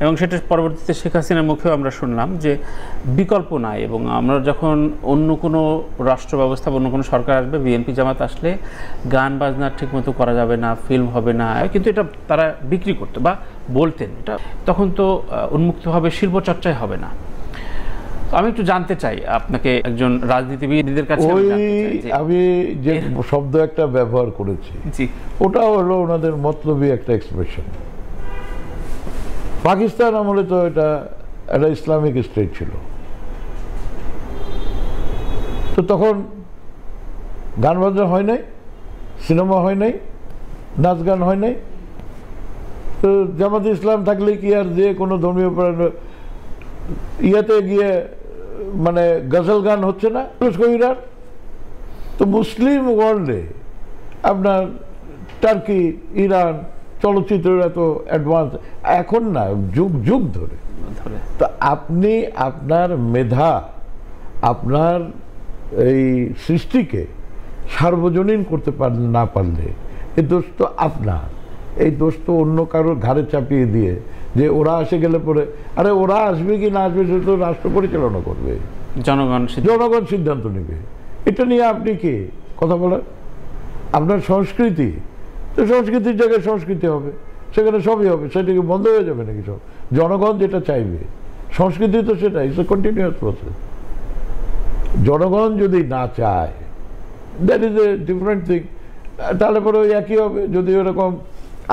এবং সেটা পরবর্তীতে শেখ হাসিনার মুখেও আমরা শুনলাম যে বিকল্প নাই। এবং আমরা যখন অন্য কোনো রাষ্ট্র ব্যবস্থা, অন্য কোনো সরকার আসবে, বিএনপি জামাত আসলে গান বাজনা ঠিকমতো করা যাবে না, ফিল্ম হবে না, কিন্তু এটা তারা বিক্রি করতো বা বলতেন। এটা তখন তো উন্মুক্তভাবে শিল্পচর্চাই হবে না। আমি একটু জানতে চাই আপনাকে, একজন রাজনীতিবিদদের কাছে আমি যে শব্দ একটা ব্যবহার করেছি, ওটা হলো ওনাদের মতলবী একটা এক্সপ্রেশন। পাকিস্তান আমলে তো এটা একটা ইসলামিক স্টেট ছিল, তো তখন গান বাজনা হয় নাই, সিনেমা হয় নাই, নাচ গান হয় নাই। তো জামাতে ইসলাম থাকলে কি আর যে কোনো ধর্মীয় ইয়াতে গিয়ে মানে গজল গান হচ্ছে না কবিরার? তো মুসলিম ওয়ার্ল্ডে আপনার টার্কি, ইরান চলচ্চিত্রের এত অ্যাডভান্স এখন না, যুগ যুগ ধরে। তো আপনি আপনার মেধা, আপনার এই সৃষ্টিকে সার্বজনীন করতে না পারলে এই দোষ তো আপনার, এই দোষ তো অন্য কারোর ঘাড়ে চাপিয়ে দিয়ে যে ওরা আসে গেলে পরে, আরে ওরা আসবে কি না আসবে সেটা তো রাষ্ট্র পরিচালনা করবে, জনগণ সিদ্ধান্ত নেবে। এটা নিয়ে আপনি কি কথা বলেন? আপনার সংস্কৃতি, তো সংস্কৃতির জায়গায় সংস্কৃতি হবে, সেখানে সবই হবে, সেটা কি বন্ধ হয়ে যাবে নাকি? সব জনগণ যেটা চাইবে, সংস্কৃতি তো সেটা, ইটস এ কন্টিনিউয়াস প্রসেস। জনগণ যদি না চায়, that is a different thing. তাহলে পরে ওই একই হবে। যদি ওরকম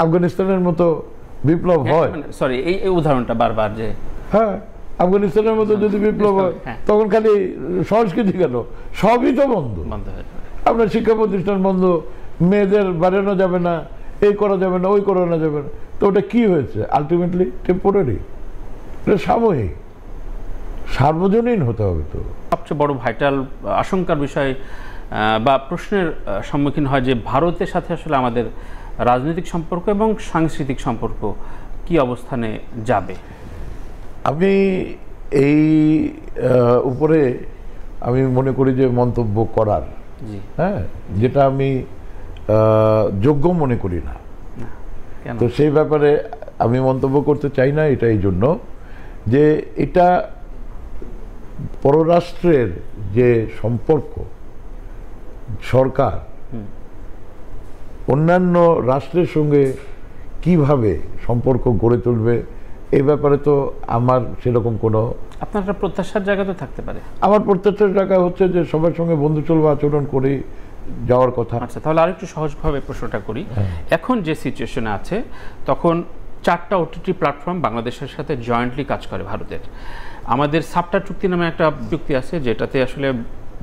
আফগানিস্তানের মতো বিপ্লব হয়, সরি এই উদাহরণটা বারবার, যে হ্যাঁ আফগানিস্তানের মতো যদি বিপ্লব হয়, তখন খালি সংস্কৃতি কেন, সবই তো বন্ধ। আপনার শিক্ষা প্রতিষ্ঠান বন্ধ, মেয়েদের বাড়ানো যাবে না, এই করা যাবে না, ওই করানো যাবে না। তো ওটা কি হয়েছে? আলটিমেটলি টেম্পোরারি, এটা সাময়িক, সার্বজনীন হতে হবে। তো সবচেয়ে বড় ভাইটাল আশঙ্কার বিষয় বা প্রশ্নের সম্মুখীন হয় যে ভারতের সাথে আসলে আমাদের রাজনৈতিক সম্পর্ক এবং সাংস্কৃতিক সম্পর্ক কি অবস্থানে যাবে? আমি এই উপরে আমি মনে করি যে মন্তব্য করার, হ্যাঁ, যেটা আমি যোগ্য মনে করি না। তো সেই ব্যাপারে আমি মন্তব্য করতে চাই না। এটা এই জন্য যে এটা পররাষ্ট্রের যে সম্পর্ক, সরকার অন্যান্য রাষ্ট্রের সঙ্গে কিভাবে সম্পর্ক গড়ে তুলবে, এই ব্যাপারে তো আমার সেরকম কোনো, আপনার একটা প্রত্যাশার জায়গা তো থাকতে পারে। আমার প্রত্যাশার জায়গা হচ্ছে যে সবার সঙ্গে বন্ধুসুলভ আচরণ করে যাওয়ার কথা। আচ্ছা, তাহলে আরেকটু সহজভাবে প্রশ্নটা করি। এখন যে সিচুয়েশনে আছে, তখন 4টা ওটিটি প্ল্যাটফর্ম বাংলাদেশের সাথে জয়েন্টলি কাজ করে ভারতের। আমাদের সাপটা চুক্তি নামে একটা চুক্তি আছে, যেটাতে আসলে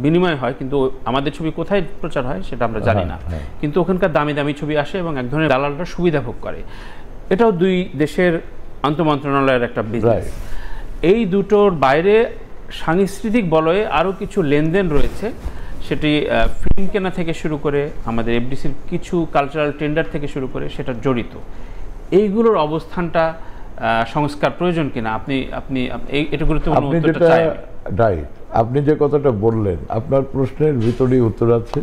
বিনিময় হয়, কিন্তু আমাদের ছবি কোথায় প্রচার হয় সেটা আমরা জানি না। কিন্তু ওখানকার দামি দামি ছবি আসে এবং এক ধরনের দালালরা সুবিধা ভোগ করে। এটাও দুই দেশের আন্তঃমন্ত্রণালয়ের একটা বিজনেস। এই দুটোর বাইরে সাংস্কৃতিক বলয়ে আরও কিছু লেনদেন রয়েছে, সেটি ফিল্ম কেনা থেকে শুরু করে আমাদের এফডিসির কিছু কালচারাল টেন্ডার থেকে শুরু করে সেটা জড়িত। এইগুলোর অবস্থানটা সংস্কার প্রয়োজন কিনা আপনি আপনি এটা গুরুত্বপূর্ণ আপনি উত্তরটা যেটা চাই। রাইট, আপনি যে কথাটা বললেন আপনার প্রশ্নের ভিতরেই উত্তর আছে।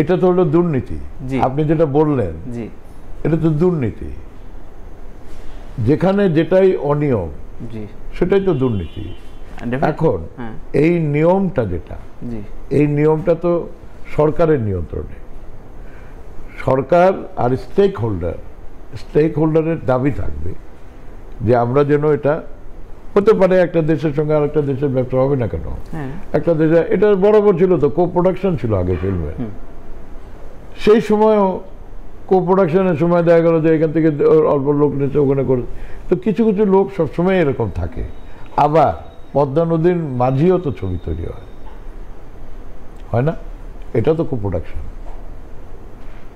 এটা তো হলো দুর্নীতি। জি। আপনি যেটা বললেন জি এটা তো দুর্নীতি। যেখানে যেটাই অনিয়ম জি সেটাই তো দুর্নীতি। এখন হ্যাঁ এই নিয়মটা যেটা, জি এই নিয়মটা তো সরকারের নিয়ন্ত্রণে। সরকার আর স্টেক হোল্ডারের দাবি থাকবে যে আমরা যেন, এটা হতে পারে একটা দেশের সঙ্গে আর একটা দেশের ব্যবসা হবে না কেন, হ্যাঁ একটা দেশে এটা বরাবর ছিল তো, কো প্রোডাকশন ছিল আগে ফিল্মে। সেই সময়ও কো প্রোডাকশনের সময় দেখা গেল যে এখান থেকে অল্প লোক নিচ্ছে ওখানে করে, তো কিছু কিছু লোক সবসময় এরকম থাকে। আবার পদ্মা নদীর মাঝিও তো ছবি তৈরি হয় না, এটা তো কো প্রোডাকশন।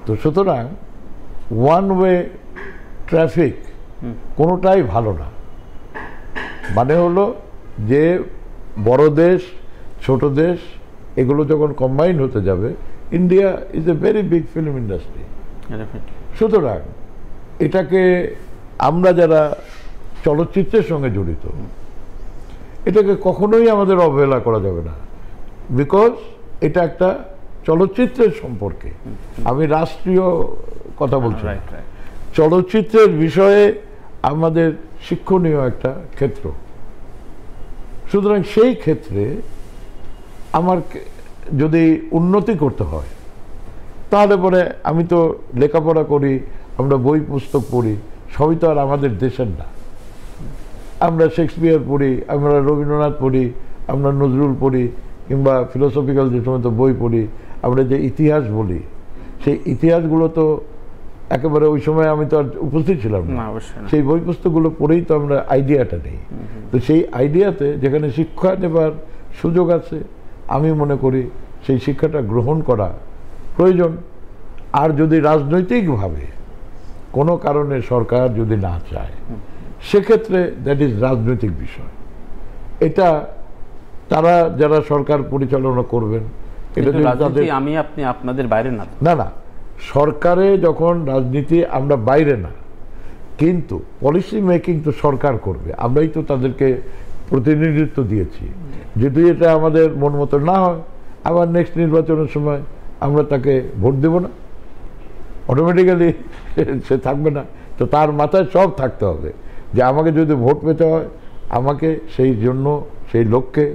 তো সুতরাং ওয়ান ওয়ে ট্রাফিক কোনোটাই ভালো না। মানে হলো যে বড় দেশ ছোট দেশ এগুলো যখন কম্বাইন হতে যাবে, India is a very big film industry. সুতরাং এটাকে আমরা যারা চলচ্চিত্রের সঙ্গে জড়িত, এটাকে কখনোই আমাদের অবহেলা করা যাবে না। বিকজ এটা একটা চলচ্চিত্রের সম্পর্কে, আমি রাষ্ট্রীয় কথা বলছি না। চলচ্চিত্রের বিষয়ে আমাদের শিক্ষণীয় একটা ক্ষেত্র। সুতরাং সেই ক্ষেত্রে আমার যদি উন্নতি করতে হয় তাহলে পরে আমি তো লেখাপড়া করি, আমরা বই পুস্তক পড়ি, সবই তো আর আমাদের দেশের না। আমরা শেক্সপিয়ার পড়ি, আমরা রবীন্দ্রনাথ পড়ি, আমরা নজরুল পড়ি, কিংবা ফিলোসফিক্যাল যে সমস্ত বই পড়ি, আমরা যে ইতিহাস বলি, সেই ইতিহাসগুলো তো একেবারে ওই সময় আমি তো আর উপস্থিত ছিলাম না। সেই বই পুস্তকগুলো পড়েই তো আমরা আইডিয়াটা নেই। তো সেই আইডিয়াতে যেখানে শিক্ষা নেবার সুযোগ আছে, আমি মনে করি সেই শিক্ষাটা গ্রহণ করা প্রয়োজন। আর যদি রাজনৈতিকভাবে কোনো কারণে সরকার যদি না চায়, সেক্ষেত্রে দ্যাট ইজ রাজনৈতিক বিষয়। এটা তারা যারা সরকার পরিচালনা করবেন, এটা আমি আপনি আপনাদের বাইরে না। না না, সরকারে যখন রাজনীতি আমরা বাইরে না, কিন্তু পলিসি মেকিং তো সরকার করবে। আমরাই তো তাদেরকে প্রতিনিধিত্ব দিয়েছি। যদি এটা আমাদের মন মতো না হয়, আবার নেক্সট নির্বাচনের সময় আমরা তাকে ভোট দেব না, অটোমেটিক্যালি সে থাকবে না। তো তার মাথায় সব থাকতে হবে যে আমাকে যদি ভোট পেতে হয়, আমাকে সেই জন্য সেই লক্ষ্যে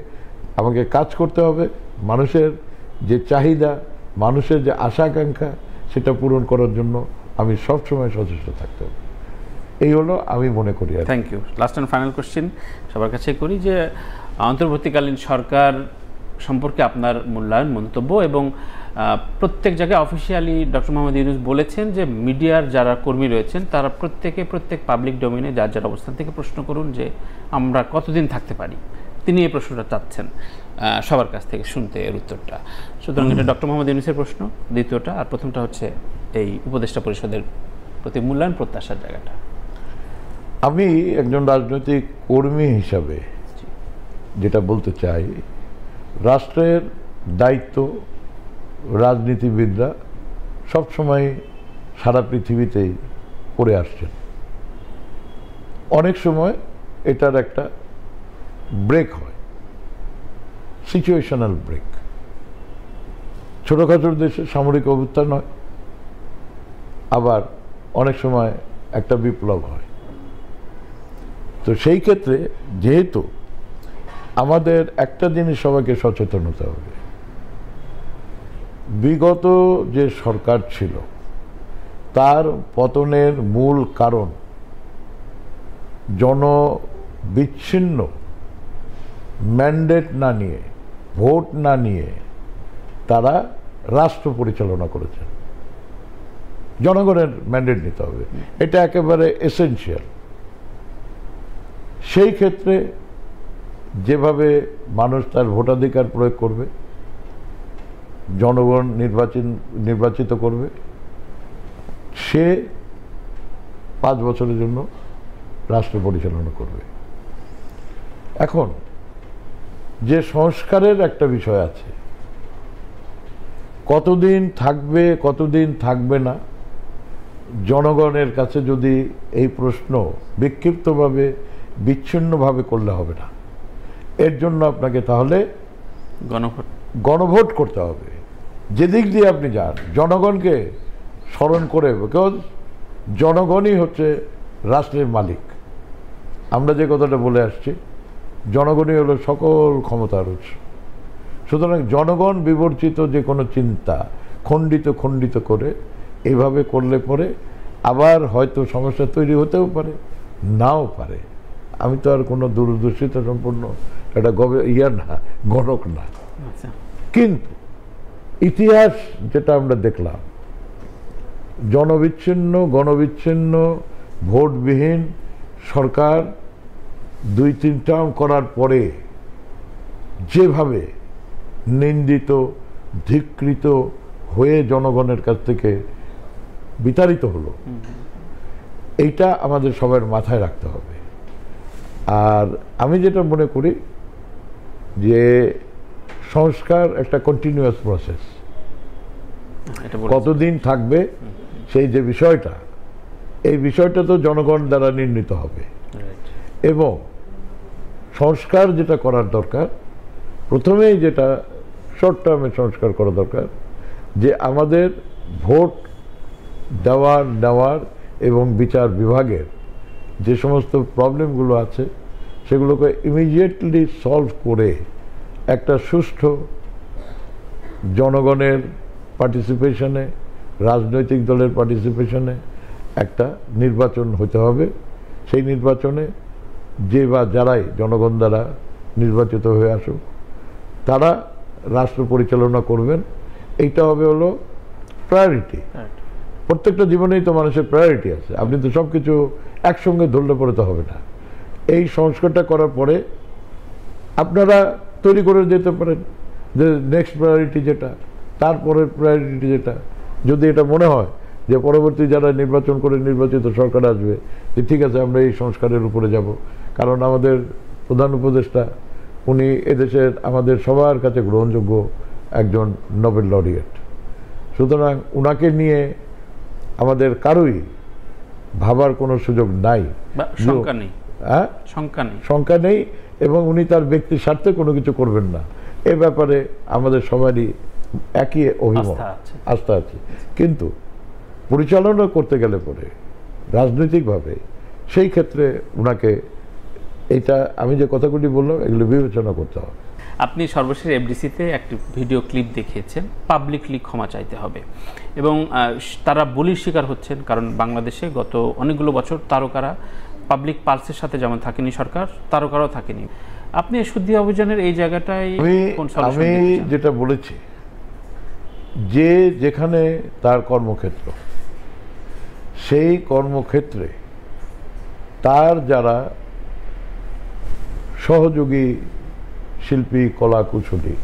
আমাকে কাজ করতে হবে। মানুষের যে চাহিদা, মানুষের যে আশা আকাঙ্ক্ষা, সেটা পূরণ করার জন্য আমি সবসময় সচেষ্ট থাকতে হবে। এই হলো আমি মনে করি। Thank you. Last and final question সবার কাছে করি যে অন্তর্বর্তীকালীন সরকার সম্পর্কে আপনার মূল্যায়ন, মন্তব্য, এবং প্রত্যেক জায়গায় অফিসিয়ালি ডক্টর মোহাম্মদ ইউনূস বলেছেন যে মিডিয়ার যারা কর্মী রয়েছেন তারা প্রত্যেক পাবলিক ডোমেইনে যার যার অবস্থান থেকে প্রশ্ন করুন যে আমরা কতদিন থাকতে পারি। তিনি এই প্রশ্নটা চাচ্ছেন সবার কাছ থেকে শুনতে এর উত্তরটা। সুতরাং এটা ডক্টর মোহাম্মদ ইউনূসের প্রশ্ন, দ্বিতীয়টা, আর প্রথমটা হচ্ছে এই উপদেষ্টা পরিষদের প্রতি মূল্যায়ন, প্রত্যাশার জায়গাটা। আমি একজন রাজনৈতিক কর্মী হিসাবে যেটা বলতে চাই, রাষ্ট্রের দায়িত্ব রাজনীতিবিদরা সবসময় সারা পৃথিবীতেই করে আসছেন। অনেক সময় এটার একটা ব্রেক হয়, সিচুয়েশনাল ব্রেক। ছোটোখাটো দেশে সামরিক অভ্যুত্থান হয়, আবার অনেক সময় একটা বিপ্লব হয়। তো সেই ক্ষেত্রে যেহেতু আমাদের একটা জিনিস সবাইকে সচেতন হতে হবে, বিগত যে সরকার ছিল তার পতনের মূল কারণ জনবিচ্ছিন্ন ম্যান্ডেট না নিয়ে, ভোট না নিয়ে তারা রাষ্ট্র পরিচালনা করেছেন। জনগণের ম্যান্ডেট নিতে হবে, এটা একেবারে এসেনশিয়াল। সেই ক্ষেত্রে যেভাবে মানুষ তার ভোটাধিকার প্রয়োগ করবে, জনগণ নির্বাচিত করবে, সে 5 বছরের জন্য রাষ্ট্র পরিচালনা করবে। এখন যে সংস্কারের একটা বিষয় আছে, কতদিন থাকবে কতদিন থাকবে না, জনগণের কাছে যদি এই প্রশ্ন বিক্ষিপ্তভাবে বিচ্ছিন্নভাবে করলে হবে না। এর জন্য আপনাকে তাহলে গণভোট করতে হবে। যেদিক দিয়ে আপনি যান জনগণকে স্মরণ করে, বিকজ জনগণই হচ্ছে রাষ্ট্রের মালিক। আমরা যে কথাটা বলে আসছি, জনগণই হলো সকল ক্ষমতার উৎস। সুতরাং জনগণ বিবর্জিত যে কোনো চিন্তা খণ্ডিত করে এভাবে করলে পরে আবার হয়তো সমস্যা তৈরি হতেও পারে, নাও পারে। আমি তো আর কোনো দূরদর্শিতা সম্পন্ন একটা গণক না। কিন্তু ইতিহাস যেটা আমরা দেখলাম, গণবিচ্ছিন্ন ভোটবিহীন সরকার 2-3 টার্ম করার পরে যেভাবে নিন্দিত ধিক্কৃত হয়ে জনগণের কাছ থেকে বিতাড়িত হলো, এইটা আমাদের সবার মাথায় রাখতে হবে। আর আমি যেটা মনে করি যে সংস্কার একটা কন্টিনিউয়াস প্রসেস, কতদিন থাকবে সেই যে বিষয়টা, এই বিষয়টা তো জনগণ দ্বারা নির্ণীত হবে। এবং সংস্কার যেটা করার দরকার, প্রথমেই যেটা শর্ট টার্মে সংস্কার করা দরকার, যে আমাদের ভোট নেওয়ার এবং বিচার বিভাগের যে সমস্ত প্রবলেমগুলো আছে সেগুলোকে ইমিডিয়েটলি সলভ করে একটা সুষ্ঠু জনগণের পার্টিসিপেশনে, রাজনৈতিক দলের পার্টিসিপেশনে একটা নির্বাচন হতে হবে। সেই নির্বাচনে যে বা যারাই জনগণ দ্বারা নির্বাচিত হয়ে আসুক তারা রাষ্ট্র পরিচালনা করবেন। এইটা হবে হলো প্রায়োরিটি। প্রত্যেকটা জীবনেই তো মানুষের প্রায়োরিটি আছে, আপনি তো সব কিছু একসঙ্গে ধরলে পড়ে তো হবে না। এই সংস্কারটা করার পরে আপনারা তৈরি করে যেতে পারেন যে নেক্সট প্রায়োরিটি যেটা, তারপরের প্রায়োরিটি যেটা। যদি এটা মনে হয় যে পরবর্তী যারা নির্বাচন করে নির্বাচিত সরকার আসবে, যে ঠিক আছে আমরা এই সংস্কারের উপরে যাব, কারণ আমাদের প্রধান উপদেষ্টা উনি এদেশের আমাদের সবার কাছে গ্রহণযোগ্য একজন নোবেল লরিয়েট। সুতরাং উনাকে নিয়ে আমাদের কারোই ভাবার কোনো সুযোগ নাই, শঙ্কা নেই। এবং উনি তার ব্যক্তির স্বার্থে কোনো কিছু করবেন না, এ ব্যাপারে আমাদের সবারই একই অভিমত, আস্থা আছে। কিন্তু পরিচালনা করতে গেলে পরে রাজনৈতিকভাবে সেই ক্ষেত্রে ওনাকে এইটা আমি যে কথাগুলি বললাম এগুলো বিবেচনা করতে হবে। আপনি সর্বশেষ এফডিসিতে একটি ভিডিও ক্লিপ দেখিয়েছেন, পাবলিকলি ক্ষমা চাইতে হবে, এবং তারা বলির শিকার হচ্ছেন। কারণ বাংলাদেশে গত অনেকগুলো বছর তারকারা পাবলিক পালসের সাথে যেমন থাকেনি সরকার, তারকারাও থাকেনি। আপনি শুদ্ধি অভিযানের এই জায়গাটায় আমি যেটা বলেছি, যে যেখানে তার কর্মক্ষেত্র, সেই কর্মক্ষেত্রে তার যারা সহযোগী শিল্পী, কলা কুশলী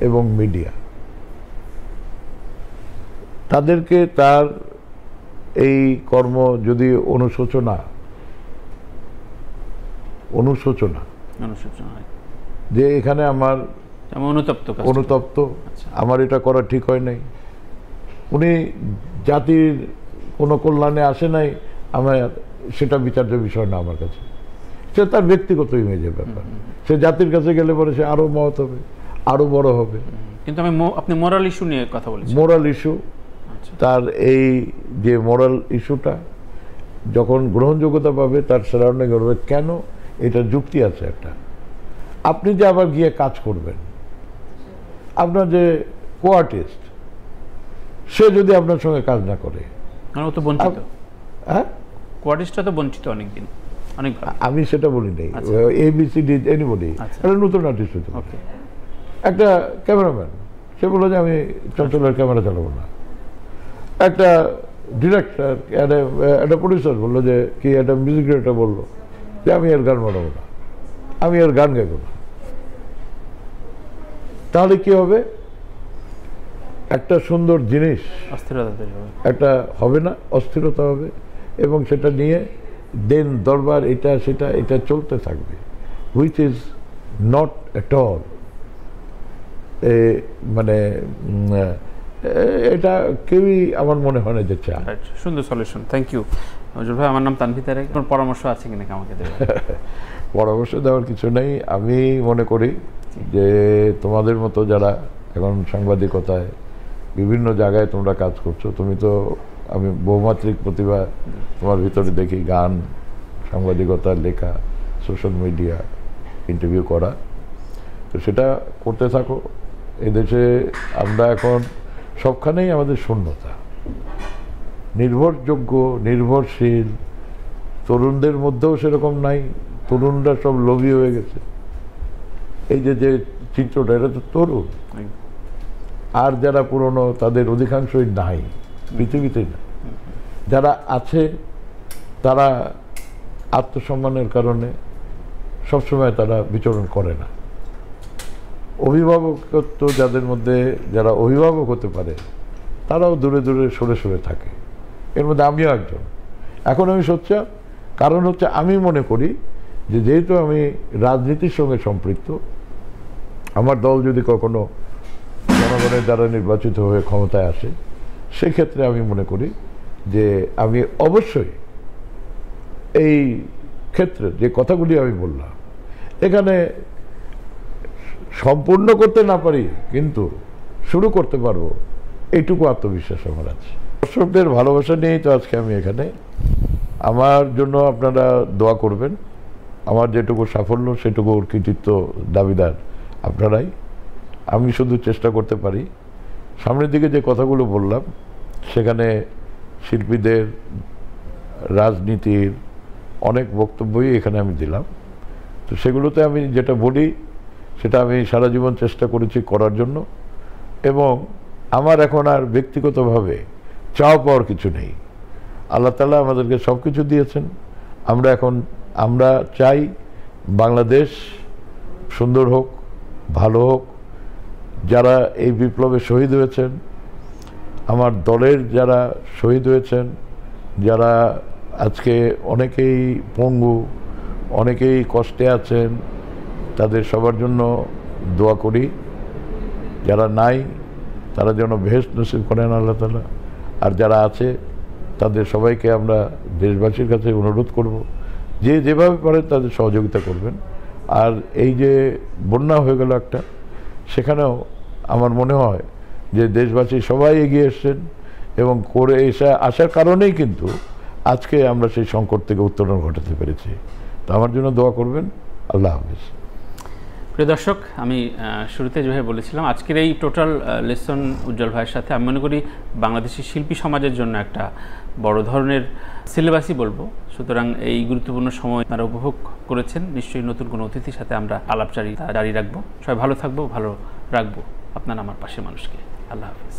এবং মিডিয়া, তাদেরকে তার এই কর্ম যদি অনুশোচনা যে এখানে আমার অনুতপ্ত, আমার এটা করা ঠিক হয় নাই, উনি জাতির কোনো কল্যাণে আসে নাই, আমার সেটা বিচার্য বিষয় না আমার কাছে। সে তার ব্যক্তিগত ইমেজের ব্যাপার। সে জাতির কাছে গেলে পরে সে আরো মহৎ হবে, আরো বড় হবে। কিন্তু আপনি মোরাল ইস্যু নিয়ে কথা বলছেন। মোরাল ইস্যু, তার এই যে মোরাল ইস্যুটা যখন গ্রহণযোগ্যতা পাবে, তার সারাউন্ডিং করবে কেন, এটা যুক্তি আছে একটা। আপনি যে আবার গিয়ে কাজ করবেন, আপনার যে কোয়ার্টিস্ট, সে যদি আপনার সঙ্গে কাজ না করে, হ্যাঁ, কোয়ার্টিস্টটা তো বঞ্চিত অনেকদিন। আমি সেটা বলি নাই, ABCD এনিবডি, একটা নতুন আর্টিস্ট হতে পারে, একটা ক্যামেরাম্যান, সে বললো যে আমি চঞ্চলের ক্যামেরা চালাবো না। একটা ডিরেক্টর, একটা প্রডিউসার বললো যে কি, একটা মিউজিক ডিরেক্টর বললো যে আমি এর গান বানাবো না, আমি এর গান গাইবো না। তাহলে কি হবে? একটা সুন্দর জিনিস একটা হবে না, অস্থিরতা হবে, এবং সেটা নিয়ে দেন দরবার এটা সেটা এটা চলতে থাকবে, which is not at all মানে এটা কেউই আমার মনে হয় না যে চায়। সুন্দর সলিউশন, থ্যাংক ইউ উজ্জ্বল ভাই। আমার নাম তানভীর তারেক। আপনার পরামর্শ আছে কিনা আমাকে দেবেন? পরামর্শ দেওয়ার কিছু নেই। আমি মনে করি যে তোমাদের মতো যারা এখন সাংবাদিকতায় বিভিন্ন জায়গায় তোমরা কাজ করছো, তুমি তো আমি বহুমাত্রিক প্রতিভা তোমার ভিতরে দেখি, গান, সাংবাদিকতা, লেখা, সোশ্যাল মিডিয়া, ইন্টারভিউ করা, তো সেটা করতে থাকো। এদেশে আমরা এখন সবখানেই আমাদের শূন্যতা, নির্ভরযোগ্য নির্ভরশীল তরুণদের মধ্যেও সেরকম নাই, তরুণরা সব লোভী হয়ে গেছে। এই যে যে চিত্রটা, এটা তো তরুণ, আর যারা পুরনো তাদের অধিকাংশই নাই, পৃথিবীতে না। যারা আছে তারা আত্মসম্মানের কারণে সবসময় তারা বিচরণ করে না। অভিভাবকত্ব যাদের মধ্যে, যারা অভিভাবক হতে পারে, তারাও দূরে দূরে সরে সরে থাকে। এর মধ্যে আমিও একজন। এখন আমি সোচ্চার, কারণ হচ্ছে আমি মনে করি যে যেহেতু আমি রাজনীতির সঙ্গে সম্পৃক্ত, আমার দল যদি কখনো জনগণের দ্বারা নির্বাচিত হয়ে ক্ষমতায় আসে, সেক্ষেত্রে আমি মনে করি যে আমি অবশ্যই এই ক্ষেত্রে যে কথাগুলি আমি বললাম, এখানে সম্পূর্ণ করতে না পারি কিন্তু শুরু করতে পারবো, এইটুকু আত্মবিশ্বাস আমার আছে। দর্শকদের ভালোবাসা নিয়েই তো আজকে আমি এখানে। আমার জন্য আপনারা দোয়া করবেন। আমার যেটুকু সাফল্য সেটুকুর কৃতিত্ব দাবিদার আপনারাই। আমি শুধু চেষ্টা করতে পারি সামনের দিকে যে কথাগুলো বললাম, সেখানে শিল্পীদের, রাজনীতির অনেক বক্তব্যই এখানে আমি দিলাম। তো সেগুলোতে আমি যেটা বলি সেটা আমি সারা জীবন চেষ্টা করেছি করার জন্য, এবং আমার এখন আর ব্যক্তিগতভাবে চাওয়া পাওয়ার কিছু নেই। আল্লাহ তাআলা আমাদেরকে সব কিছু দিয়েছেন। আমরা চাই বাংলাদেশ সুন্দর হোক, ভালো হোক। যারা এই বিপ্লবে শহীদ হয়েছেন, আমার দলের যারা শহীদ হয়েছেন, যারা আজকে অনেকেই পঙ্গু, অনেকেই কষ্টে আছেন, তাদের সবার জন্য দোয়া করি। যারা নাই তারা যেন বেহেশত নসিব করেন আল্লাহ তাআলা। আর যারা আছে তাদের সবাইকে আমরা দেশবাসীর কাছে অনুরোধ করব যে যেভাবে পারেন তাদের সহযোগিতা করবেন। আর এই যে বন্যা হয়ে গেল একটা, সেখানেও আমার মনে হয় যে দেশবাসী সবাই এগিয়ে এসছেন, এবং করে আসার কারণেই কিন্তু আজকে আমরা সেই সংকট থেকে উত্তরণ ঘটাতে পেরেছি। তো আমার জন্য দোয়া করবেন। আল্লাহ হাফেজ। প্রিয় দর্শক, আমি শুরুতে যেভাবে বলেছিলাম, আজকের এই টোটাল লেসন উজ্জ্বল ভাইয়ের সাথে আমি মনে করি বাংলাদেশের শিল্পী সমাজের জন্য একটা বড় ধরনের সিলেবাসই বলবো। সুতরাং এই গুরুত্বপূর্ণ সময় আপনারা উপভোগ করেছেন। নিশ্চয়ই নতুন কোনো অতিথির সাথে আমরা আলাপ জারি রাখবো। সবাই ভালো থাকবো, ভালো রাখবো আপনার আমার পাশের মানুষকে। আল্লাহ হাফেজ।